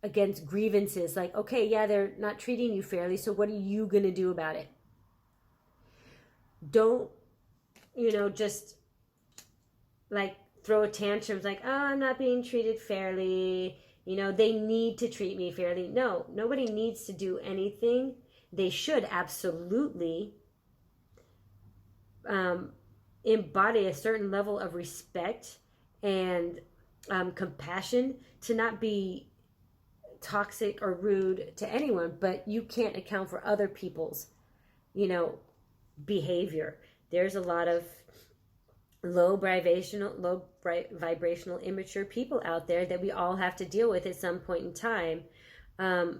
against grievances. Like, okay, yeah, they're not treating you fairly, so what are you going to do about it? Don't, just like throw a tantrums like, oh, I'm not being treated fairly. They need to treat me fairly. No, nobody needs to do anything. They should absolutely embody a certain level of respect and compassion, to not be toxic or rude to anyone, but you can't account for other people's, behavior. There's a lot of low vibrational, immature people out there that we all have to deal with at some point in time. Allowing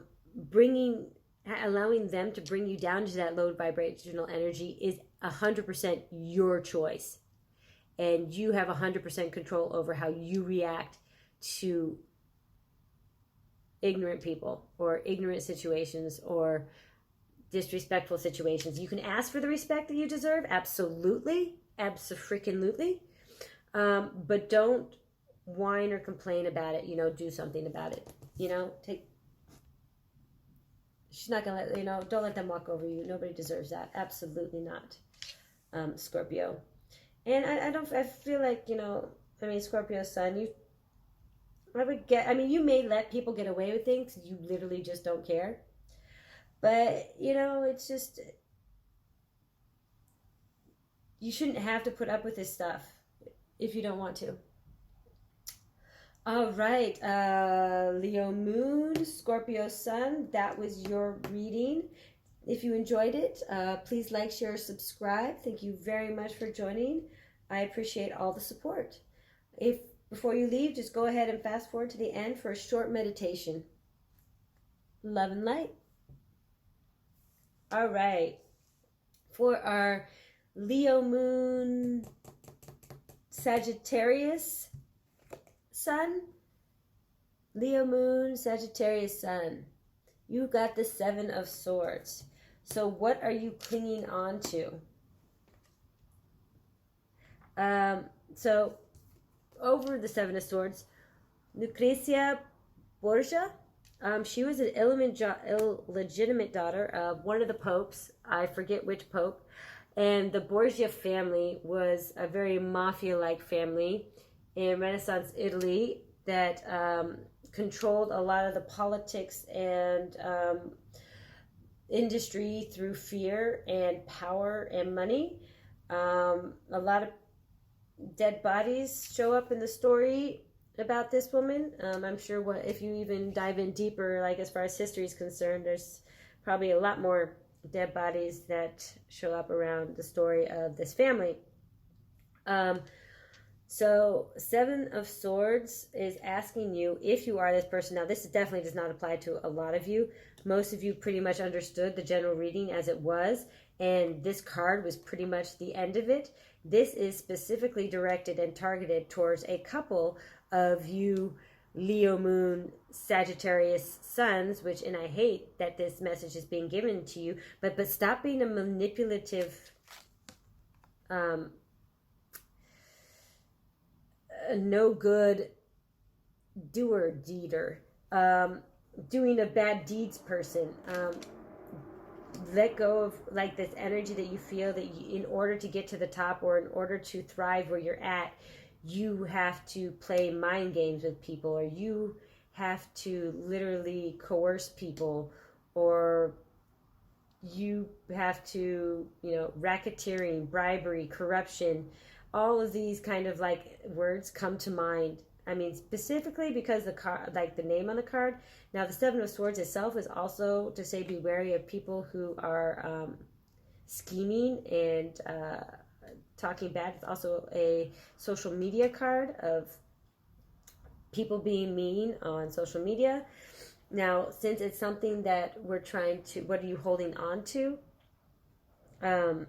them to bring you down to that low vibrational energy is 100% your choice. And you have 100% control over how you react to ignorant people or ignorant situations or disrespectful situations. You can ask for the respect that you deserve, absolutely, abso-freaking-lutely, but don't whine or complain about it. Do something about it. She's not gonna let don't let them walk over you. Nobody deserves that. Absolutely not. Scorpio. And I feel like, Scorpio sun, you may let people get away with things. You literally just don't care. But, it's just, you shouldn't have to put up with this stuff if you don't want to. All right, Leo moon, Scorpio sun, that was your reading. If you enjoyed it, please like, share, subscribe. Thank you very much for joining. I appreciate all the support. Before you leave, just go ahead and fast forward to the end for a short meditation. Love and light. All right. For our Leo moon, Sagittarius sun, Leo moon, Sagittarius sun, you got the 7 of Swords. So what are you clinging on to? So over the 7 of Swords, Lucrezia Borgia, she was an illegitimate daughter of one of the popes. I forget which pope. And the Borgia family was a very mafia-like family in Renaissance Italy that controlled a lot of the politics and industry through fear and power and money. A lot of dead bodies show up in the story about this woman. I'm sure if you even dive in deeper, like as far as history is concerned, there's probably a lot more dead bodies that show up around the story of this family. So 7 of Swords is asking you, if you are this person, now this definitely does not apply to a lot of you. Most of you pretty much understood the general reading as it was. and this card was pretty much the end of it. This is specifically directed and targeted towards a couple of you Leo moon, Sagittarius suns, which, and I hate that this message is being given to you, but stop being a manipulative, a no good doer deeder, doing a bad deeds person. Let go of like this energy that you feel that you, in order to get to the top or in order to thrive where you're at, you have to play mind games with people, or you have to literally coerce people, or you have to, you know, racketeering, bribery, corruption. All of these kind of like words come to mind. I mean, specifically because the card, like the name on the card. Now, the Seven of Swords itself is also to say be wary of people who are scheming and talking bad. It's also a social media card of people being mean on social media. Now, since it's something that we're trying to, what are you holding on to? I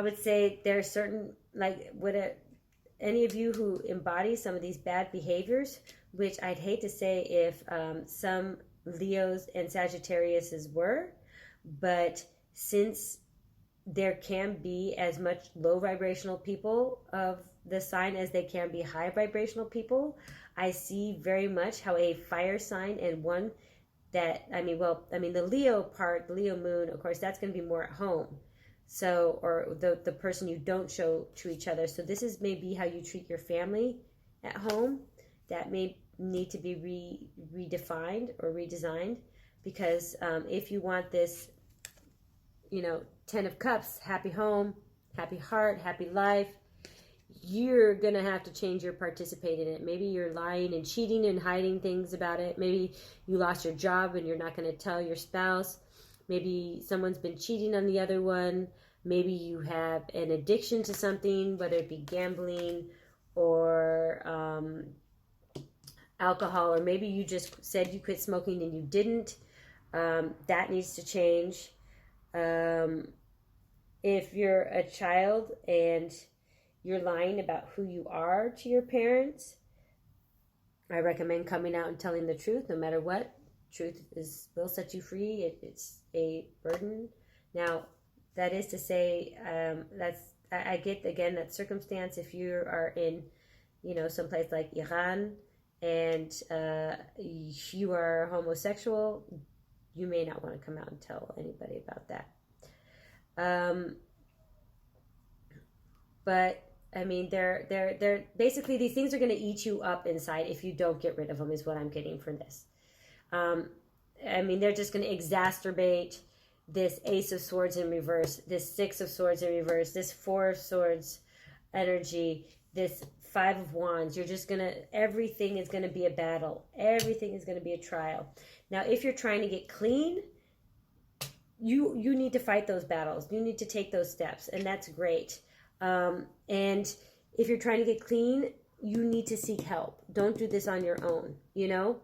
would say there are certain, like, any of you who embody some of these bad behaviors, which I'd hate to say if some Leos and Sagittariuses were, but since there can be as much low vibrational people of the sign as they can be high vibrational people, I see very much how a fire sign and one that, the Leo part, the Leo moon, of course, that's going to be more at home. So, or the person you don't show to each other. So this is maybe how you treat your family at home. That may need to be redefined or redesigned, because if you want this, you know, 10 of Cups, happy home, happy heart, happy life, you're going to have to change your participate in it. Maybe you're lying and cheating and hiding things about it. Maybe you lost your job and you're not going to tell your spouse. Maybe someone's been cheating on the other one. Maybe you have an addiction to something, whether it be gambling or alcohol, or maybe you just said you quit smoking and you didn't. That needs to change. If you're a child and you're lying about who you are to your parents, I recommend coming out and telling the truth no matter what. Truth will set you free. It's a burden. Now, that is to say, I get, again, that circumstance. If you are in, you know, someplace like Iran and you are homosexual, you may not want to come out and tell anybody about that. But I mean, they're basically, these things are going to eat you up inside if you don't get rid of them, is what I'm getting from this. I mean, they're just going to exacerbate this Ace of Swords in reverse, this Six of Swords in reverse, this Four of Swords energy, this Five of Wands. You're just going to, everything is going to be a battle. Everything is going to be a trial. Now, if you're trying to get clean, you need to fight those battles. You need to take those steps, and that's great. And if you're trying to get clean, you need to seek help. Don't do this on your own, you know?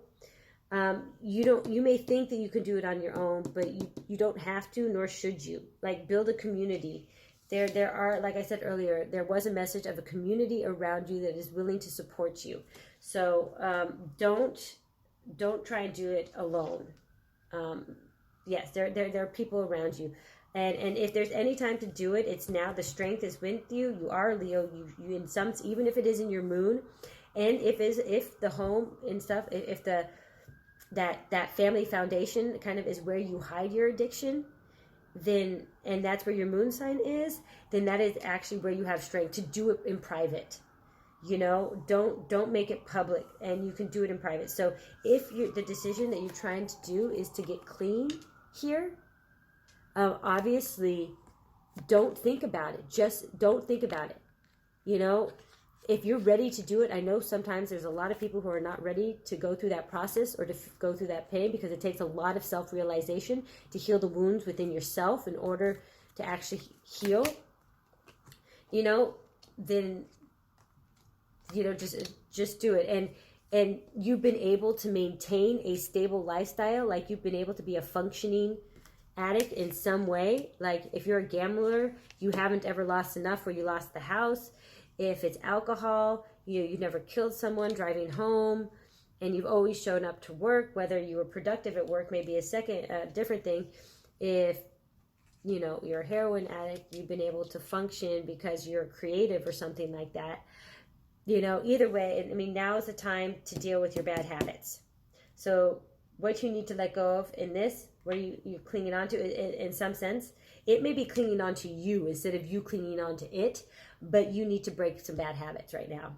You may think that you can do it on your own, but you don't have to, nor should you. Like, build a community. There are, like I said earlier, there was a message of a community around you that is willing to support you. So don't try and do it alone. Yes, there are people around you. And if there's any time to do it, it's now. The strength is with you. You are Leo. You in some, even if it is in your moon, and if the home and stuff, if that family foundation kind of is where you hide your addiction, then, and that's where your moon sign is, then that is actually where you have strength to do it in private. You know, don't make it public, and you can do it in private. So if the decision that you're trying to do is to get clean here, obviously don't think about it. Just don't think about it. You know, if you're ready to do it, I know sometimes there's a lot of people who are not ready to go through that process or to go through that pain, because it takes a lot of self-realization to heal the wounds within yourself in order to actually heal. You know, then, you know, just do it. And you've been able to maintain a stable lifestyle, like you've been able to be a functioning, addict in some way. Like if you're a gambler, you haven't ever lost enough where you lost the house. If it's alcohol, you've never killed someone driving home, and you've always shown up to work, whether you were productive at work, maybe a different thing. If you're a heroin addict, you've been able to function because you're creative or something like that. Either way, I mean, now is the time to deal with your bad habits. So what you need to let go of in this, what are you clinging on to, in some sense, it may be clinging on to you instead of you clinging on to it, but you need to break some bad habits right now.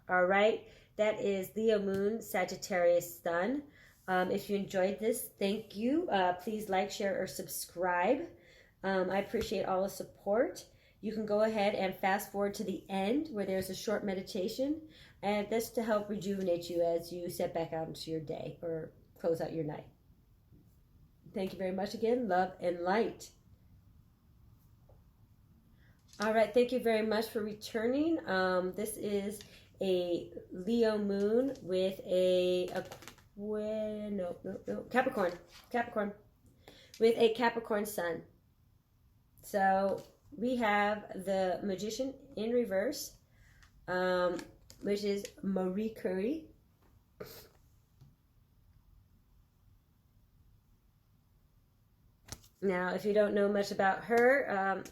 All right, that is Leo Moon, Sagittarius Sun. If you enjoyed this, thank you. Please like, share, or subscribe. I appreciate all the support. You can go ahead and fast forward to the end where there's a short meditation, and that's to help rejuvenate you as you set back out into your day or close out your night. Thank you very much again. Love and light. All right, thank you very much for returning. This is a Leo moon with a Capricorn with a Capricorn sun. So we have the Magician in reverse, which is Marie Curie. Now, if you don't know much about her,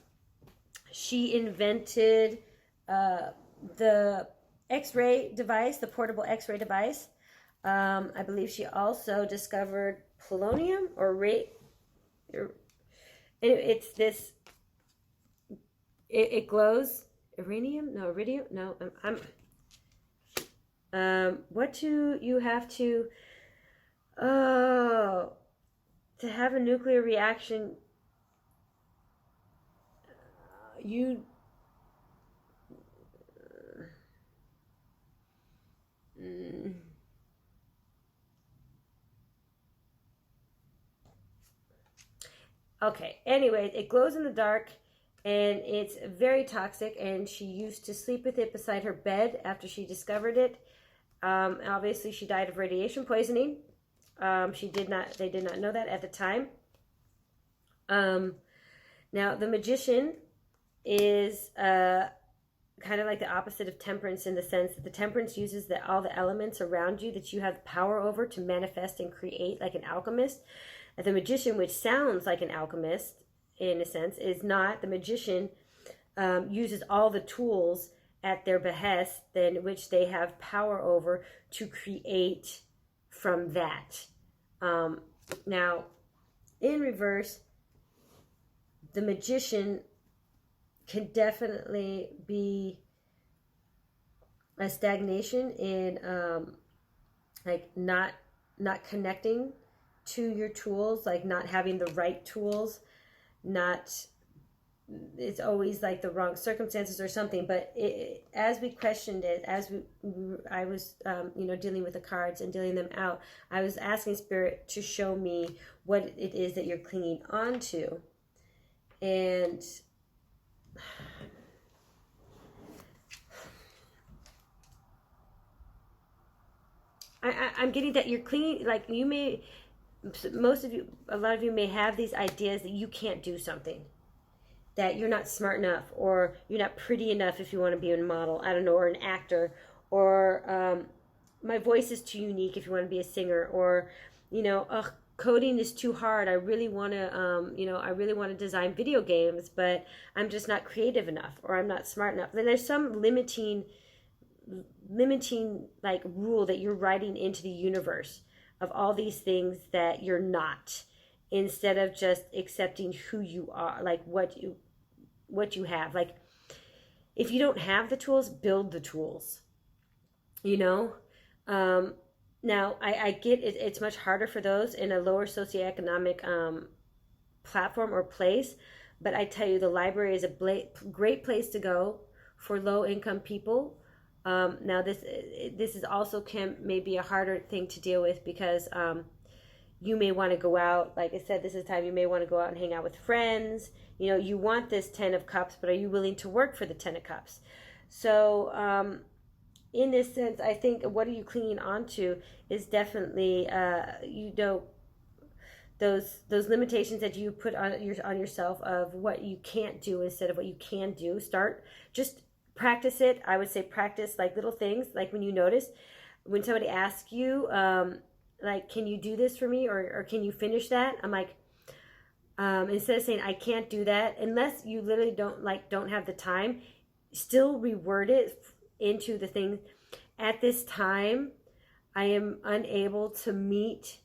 she invented the X-ray device, the portable X-ray device. I believe she also discovered polonium or it's this. It glows. Iridium? No, iridium. No, what do you have to? Oh, to have a nuclear reaction, you. Okay, anyways, it glows in the dark and it's very toxic, and she used to sleep with it beside her bed after she discovered it. Obviously, she died of radiation poisoning. They did not know that at the time. Now, the Magician is kind of like the opposite of Temperance in the sense that the Temperance uses all the elements around you that you have power over to manifest and create, like an alchemist. The Magician, which sounds like an alchemist in a sense, is not. The Magician uses all the tools at their behest, then which they have power over to create from that. Now, in reverse, the Magician can definitely be a stagnation in like not connecting to your tools, like not having the right tools, it's always like the wrong circumstances or something. But as we questioned it, I was dealing with the cards and dealing them out, I was asking Spirit to show me what it is that you're clinging on to. And I'm getting that you're clinging, like you may, a lot of you may have these ideas that you can't do something, that you're not smart enough, or you're not pretty enough if you want to be a model, I don't know, or an actor, or my voice is too unique if you want to be a singer, or coding is too hard. I really want to design video games, but I'm just not creative enough, or I'm not smart enough. Then there's some limiting like rule that you're writing into the universe of all these things that you're not, instead of just accepting who you are, like what you have. Like if you don't have the tools, build the tools. Now, I get it, it's much harder for those in a lower socioeconomic platform or place, but I tell you, the library is a great place to go for low-income people. Now, this is also may be a harder thing to deal with because you may want to go out. Like I said, this is time you may want to go out and hang out with friends. You want this 10 of Cups, but are you willing to work for the 10 of Cups? So, in this sense, I think what are you clinging on to is definitely, those limitations that you put on yourself of what you can't do instead of what you can do. Just practice it. I would say practice like little things, like when you notice when somebody asks you, like, can you do this for me, or can you finish that? I'm like, instead of saying I can't do that, unless you literally don't have the time, still reword it into the thing. At this time, I am unable to meet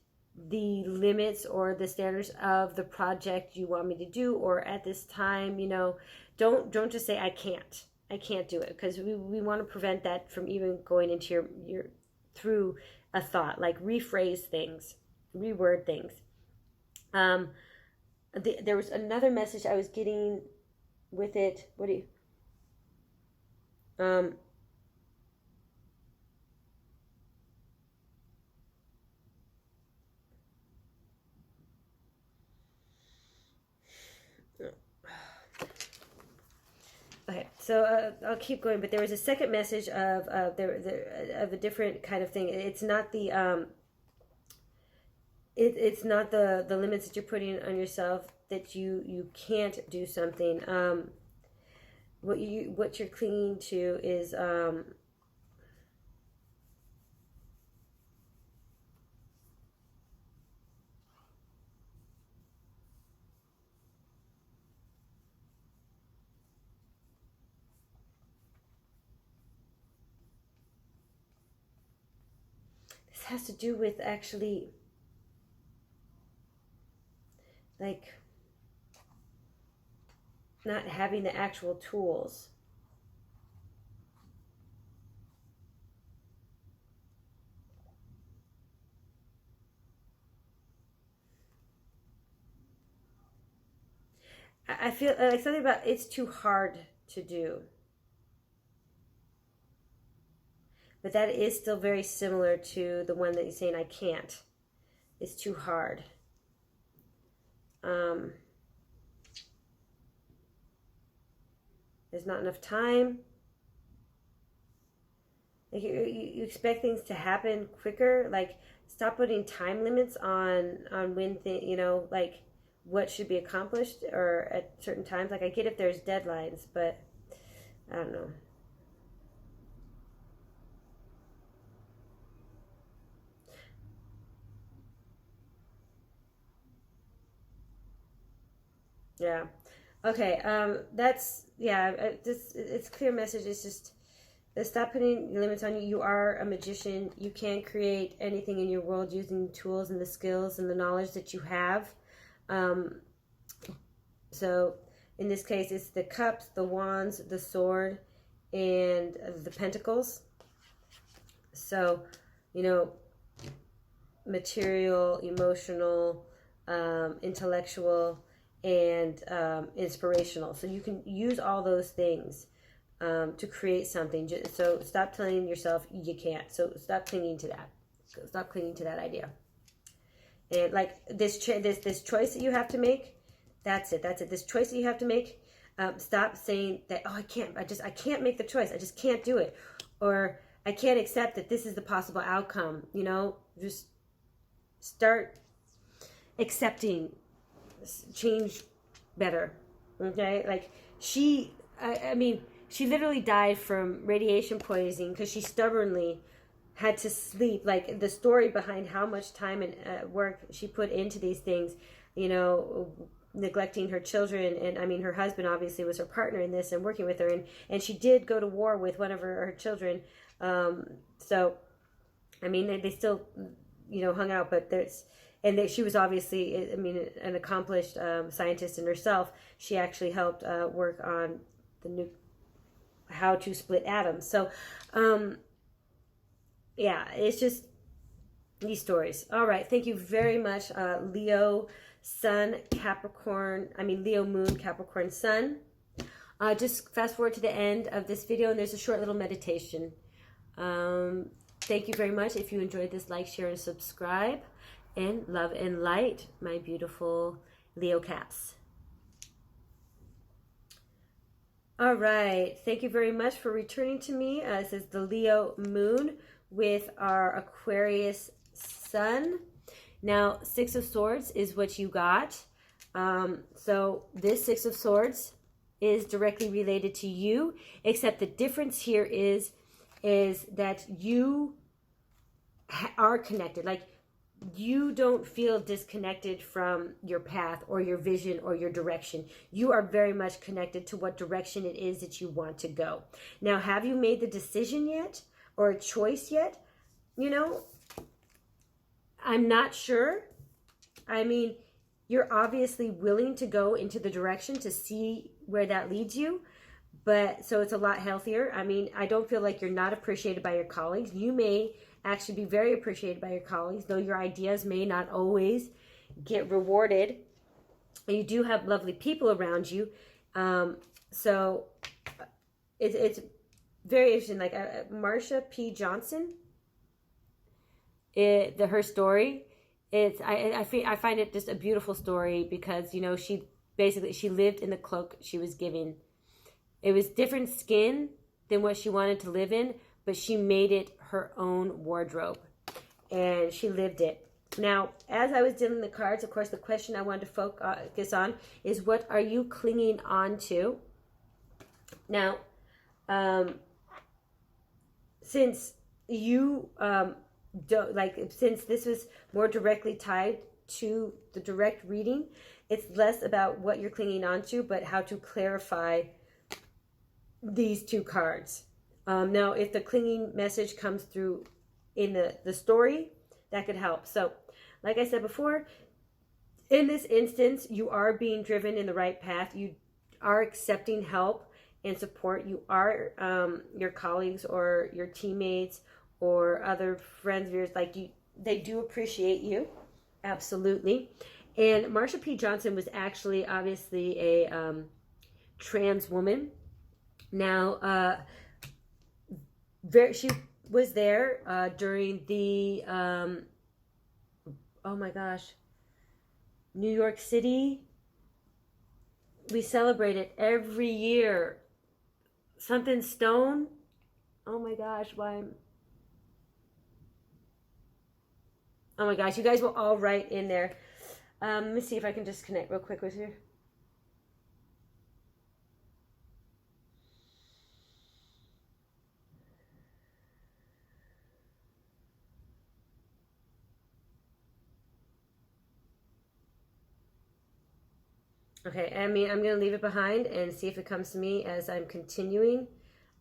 the limits or the standards of the project you want me to do, or at this time, you know, don't just say I can't do it, because we want to prevent that from even going into your through a thought. Like, rephrase things, reword things. There was another message I was getting with it. What do you Okay, so I'll keep going, but there was a second message of a different kind of thing. It's not the it's not the limits that you're putting on yourself that you can't do something. What you're clinging to is has to do with actually, like, not having the actual tools. I feel like something about it's too hard to do. But that is still very similar to the one that you're saying I can't. It's too hard. There's not enough time. Like you expect things to happen quicker. Like, stop putting time limits on when you know, like, what should be accomplished or at certain times. Like, I get if there's deadlines, but I don't know. Yeah. Okay. That's, yeah. It's clear message. It's just stop putting limits on you. You are a magician. You can create anything in your world using the tools and the skills and the knowledge that you have. So in this case, it's the cups, the wands, the sword, and the pentacles. So, you know, material, emotional, intellectual, and inspirational. So you can use all those things to create something. So stop telling yourself you can't. So stop clinging to that. Stop clinging to that idea. And like this choice that you have to make, that's it. This choice that you have to make. Stop saying that, oh, I can't make the choice. I just can't do it. Or I can't accept that this is the possible outcome. You know, just start accepting change better. Okay, like I mean, she literally died from radiation poisoning because she stubbornly had to sleep. Like, the story behind how much time and work she put into these things, you know, neglecting her children. And I mean, her husband obviously was her partner in this and working with her, and she did go to war with one of her children. So I mean, they still, you know, hung out, but she was obviously, I mean, an accomplished scientist in herself. She actually helped work on how to split atoms. So, yeah, it's just these stories. All right, thank you very much, Leo Sun, Leo Moon, Capricorn Sun. Just fast forward to the end of this video, and there's a short little meditation. Thank you very much. If you enjoyed this, like, share, and subscribe. And love and light, my beautiful Leo Caps. All right. Thank you very much for returning to me. This is the Leo Moon with our Aquarius Sun. Now, Six of Swords is what you got. So this Six of Swords is directly related to you, except the difference here is that you are connected. Like, you don't feel disconnected from your path or your vision or your direction. You are very much connected to what direction it is that you want to go. Now, have you made the decision yet or a choice yet? You know, I'm not sure. I mean, you're obviously willing to go into the direction to see where that leads you. But so it's a lot healthier. I mean, I don't feel like you're not appreciated by your colleagues. You may actually be very appreciated by your colleagues, though your ideas may not always get rewarded. You do have lovely people around you. So it's very interesting. Like Marsha P. Johnson, her story, I find it just a beautiful story because, you know, she lived in the cloak she was given. It was different skin than what she wanted to live in, but she made it her own wardrobe, and she lived it. Now, as I was dealing the cards, of course, the question I wanted to focus on is, what are you clinging on to? Now, since you since this was more directly tied to the direct reading, it's less about what you're clinging on to, but how to clarify these two cards. Now, if the clinging message comes through in the story, that could help. So, like I said before, in this instance, you are being driven in the right path. You are accepting help and support. You are, your colleagues or your teammates or other friends of yours, they do appreciate you. Absolutely. And Marsha P. Johnson was actually obviously a trans woman. Now, she was there during the, oh my gosh, New York City. We celebrate it every year. Something Stone. Oh my gosh, oh my gosh, you guys were all right in there. Let me see if I can just connect real quick with you. Okay, I mean, I'm going to leave it behind and see if it comes to me as I'm continuing.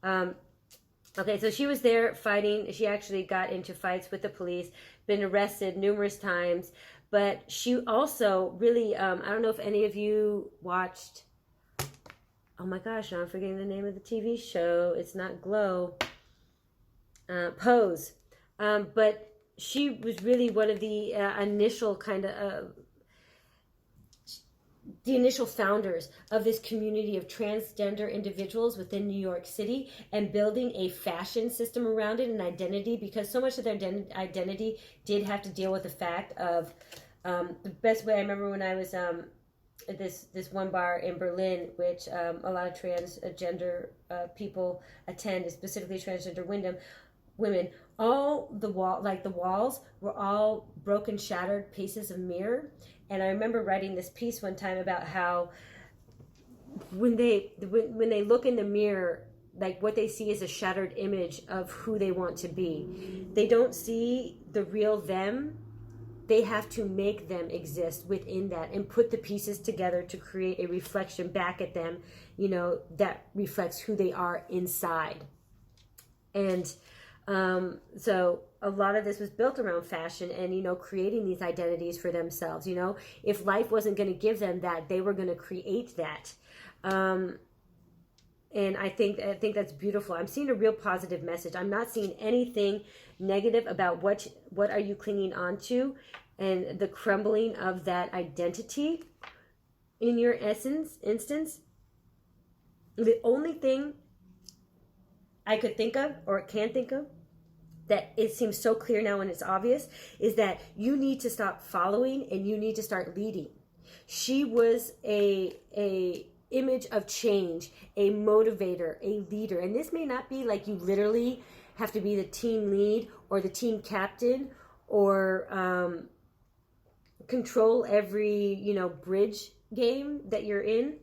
Okay, so she was there fighting. She actually got into fights with the police, been arrested numerous times. But she also really, I don't know if any of you watched, oh my gosh, now I'm forgetting the name of the TV show. It's not Glow. Pose. But she was really one of the initial kind of... the initial founders of this community of transgender individuals within New York City, and building a fashion system around it and identity, because so much of their identity did have to deal with the fact of the best way I remember when I was at this one bar in Berlin, which a lot of transgender people attend, specifically transgender women. All the walls were all broken, shattered pieces of mirror. And I remember writing this piece one time about how when they look in the mirror, like what they see is a shattered image of who they want to be. They don't see the real them. They have to make them exist within that and put the pieces together to create a reflection back at them, you know, that reflects who they are inside. And so a lot of this was built around fashion and, you know, creating these identities for themselves. You know, if life wasn't going to give them that, they were going to create that. And I think that's beautiful. I'm seeing a real positive message. I'm not seeing anything negative about what are you clinging on to and the crumbling of that identity in your instance. The only thing I could think of, or can think of, that it seems so clear now and it's obvious, is that you need to stop following and you need to start leading. She was a image of change, a motivator, a leader. And this may not be like you literally have to be the team lead or the team captain or control every, you know, bridge game that you're in,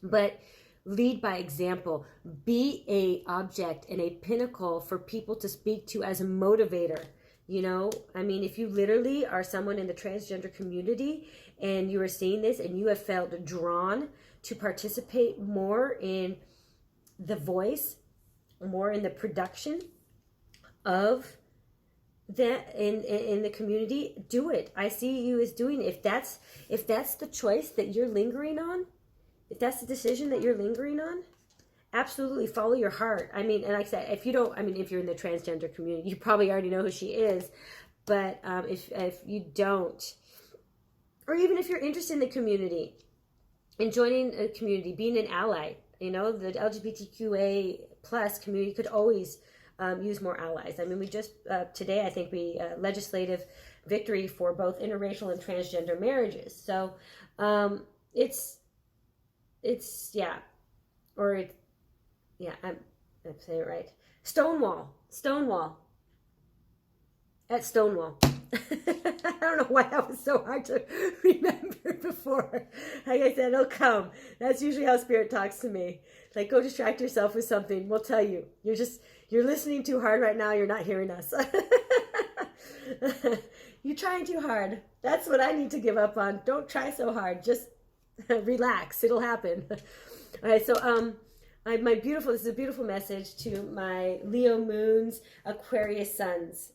but lead by example. Be a object and a pinnacle for people to speak to as a motivator. You know, I mean, if you literally are someone in the transgender community and you are seeing this and you have felt drawn to participate more in the voice, more in the production of that in the community, do it. I see you as doing it. If that's the choice that you're lingering on, if that's the decision that you're lingering on, absolutely follow your heart. I mean, and like I said, if you don't, I mean, if you're in the transgender community, you probably already know who she is. But if you don't, or even if you're interested in the community, in joining a community, being an ally, you know, the LGBTQA plus community could always use more allies. I mean, we just, today, I think we, legislative victory for both interracial and transgender marriages. So yeah, or it, yeah, I'm saying it right. Stonewall. At Stonewall. I don't know why that was so hard to remember before. Like I said, it'll come. That's usually how Spirit talks to me. Like, go distract yourself with something. We'll tell you. You're listening too hard right now. You're not hearing us. You're trying too hard. That's what I need to give up on. Don't try so hard. Just relax. It'll happen. All right, so this is a beautiful message to my Leo moons, Aquarius suns.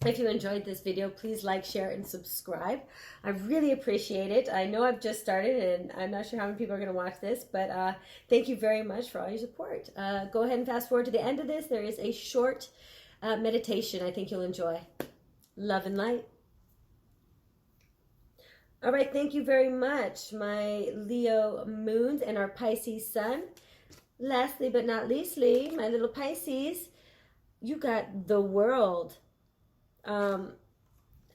If you enjoyed this video, please like, share, and subscribe. I really appreciate it. I know I've just started, and I'm not sure how many people are going to watch this, but thank you very much for all your support. Go ahead and fast forward to the end of this. There is a short meditation I think you'll enjoy. Love and light. All right, thank you very much, my Leo moons and our Pisces sun. Lastly but not leastly, my little Pisces, you got the world. And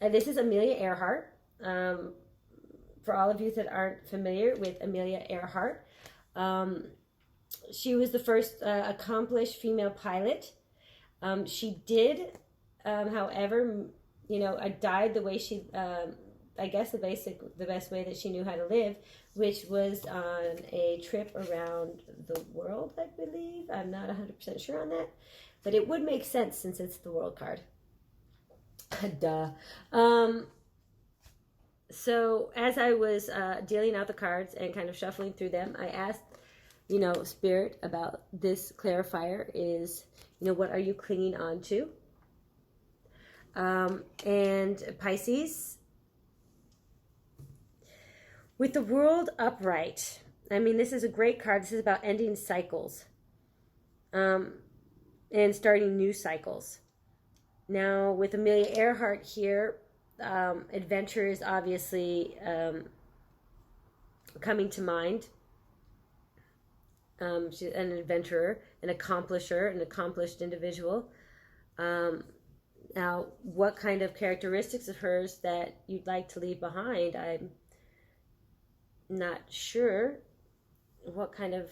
this is Amelia Earhart. For all of you that aren't familiar with Amelia Earhart, she was the first accomplished female pilot. She did, however, you know, died the way she, I guess the best way that she knew how to live, which was on a trip around the world, I believe. I'm not 100% sure on that, but it would make sense since it's the world card. Duh. So as I was dealing out the cards and kind of shuffling through them, I asked, you know, Spirit about this clarifier is, you know, what are you clinging on to? And Pisces, with the world upright, I mean, this is a great card. This is about ending cycles and starting new cycles. Now, with Amelia Earhart here, adventure is obviously coming to mind. She's an adventurer, an accomplisher, an accomplished individual. Now, what kind of characteristics of hers that you'd like to leave behind, I'm not sure. What kind of...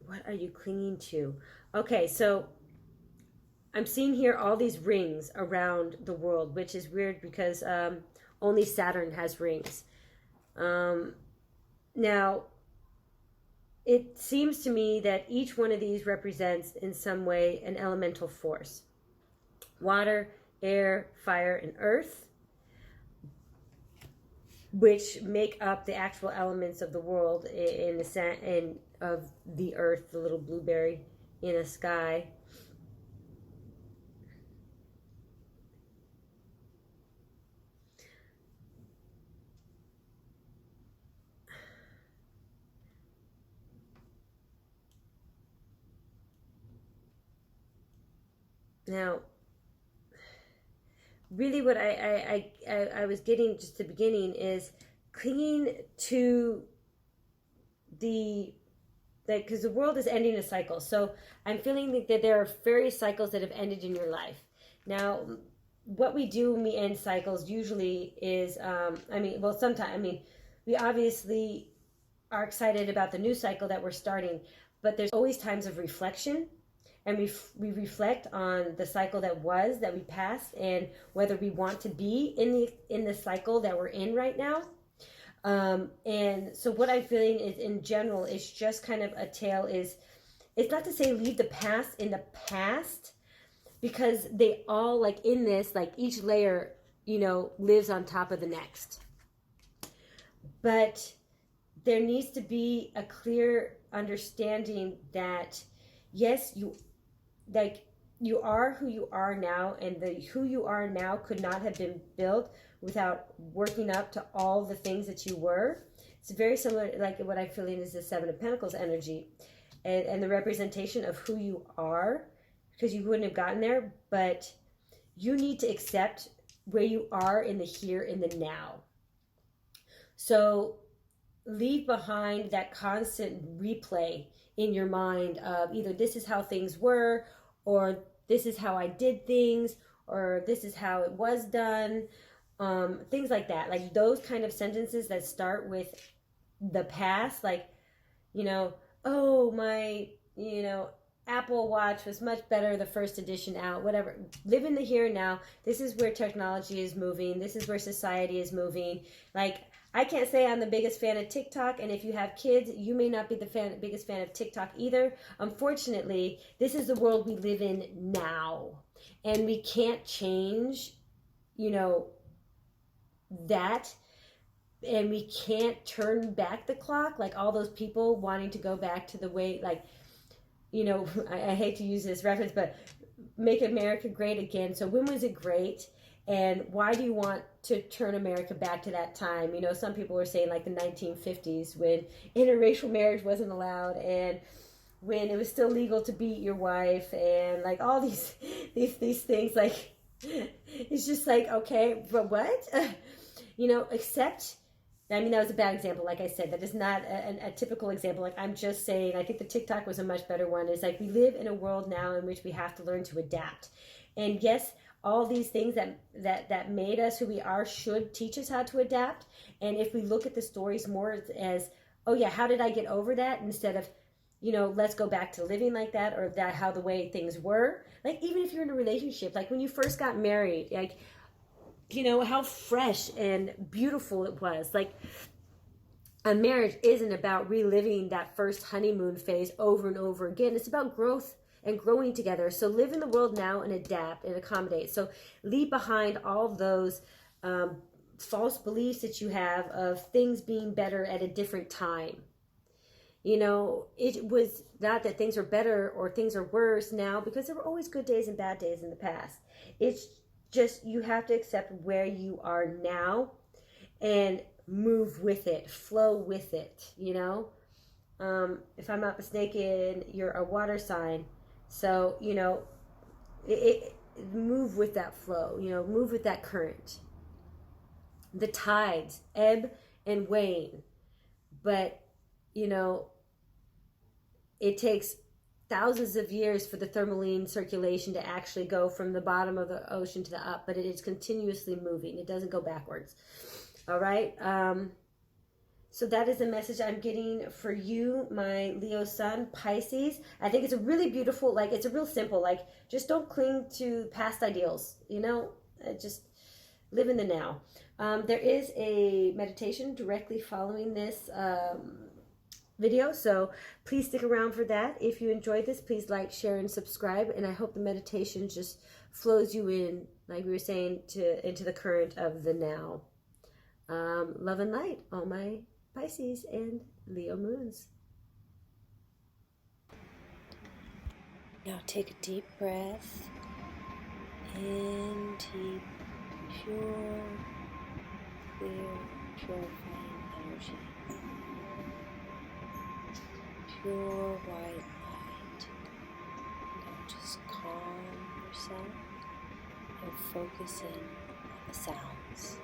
What are you clinging to? Okay, so I'm seeing here all these rings around the world, which is weird because only Saturn has rings. Now, it seems to me that each one of these represents in some way an elemental force. Water, air, fire, and earth, which make up the actual elements of the world in the of the earth, the little blueberry in a sky. Now, really what I was getting just at the beginning is clinging to the, like, because the world is ending a cycle. So I'm feeling that there are various cycles that have ended in your life. Now, what we do when we end cycles usually is, sometimes, we obviously are excited about the new cycle that we're starting, but there's always times of reflection, and we reflect on the cycle that was, that we passed, and whether we want to be in the cycle that we're in right now. And so what I'm feeling is, in general, it's just kind of a tale is, it's not to say leave the past in the past, because they all, like in this, like each layer, you know, lives on top of the next. But there needs to be a clear understanding that, yes, you are who you are now, and who you are now could not have been built without working up to all the things that you were. It's very similar, like what I'm feeling is the Seven of Pentacles energy, and the representation of who you are, because you wouldn't have gotten there, but you need to accept where you are in the here and the now. So leave behind that constant replay in your mind of either this is how things were, or this is how I did things, or this is how it was done. Things like that. Like those kind of sentences that start with the past, like, you know, oh, my, you know, Apple Watch was much better the first edition out, whatever. Live in the here and now. This is where technology is moving. This is where society is moving. Like, I can't say I'm the biggest fan of TikTok, and if you have kids, you may not be the biggest fan of TikTok either. Unfortunately, this is the world we live in now, and we can't change, you know, that, and we can't turn back the clock, like all those people wanting to go back to the way, like, you know, I hate to use this reference, but make America great again. So when was it great? And why do you want to turn America back to that time? You know, some people were saying like the 1950s, when interracial marriage wasn't allowed, and when it was still legal to beat your wife, and like all these things. Like, it's just like, okay, but what? You know, except, I mean, that was a bad example. Like I said, that is not a typical example. Like, I'm just saying, I think the TikTok was a much better one. Is like, we live in a world now in which we have to learn to adapt. And yes, all these things that made us who we are should teach us how to adapt. And if we look at the stories more as, oh yeah, how did I get over that? Instead of, you know, let's go back to living like that, or that how the way things were. Like, even if you're in a relationship, like when you first got married, like, you know, how fresh and beautiful it was. Like, a marriage isn't about reliving that first honeymoon phase over and over again. It's about growth and growing together. So live in the world now and adapt and accommodate. So leave behind all those false beliefs that you have of things being better at a different time. You know, it was not that things are better or things are worse now, because there were always good days and bad days in the past. It's just, you have to accept where you are now and move with it, flow with it, you know. If I'm not mistaken, you're a water sign. So, you know, move with that flow, you know, move with that current. The tides ebb and wane, but, you know, it takes thousands of years for the thermaline circulation to actually go from the bottom of the ocean to the up, but it is continuously moving. It doesn't go backwards. All right. So that is the message I'm getting for you, my Leo sun, Pisces. I think it's a really beautiful, like, it's a real simple, like, just don't cling to past ideals, you know, just live in the now. There is a meditation directly following this video, so please stick around for that. If you enjoyed this, please like, share, and subscribe, and I hope the meditation just flows you in, like we were saying, into the current of the now. Love and light, all my Pisces and Leo moons. Now take a deep breath in, deep, pure, clear, purifying energy. Pure white light. Now just calm yourself and focus in on the sounds.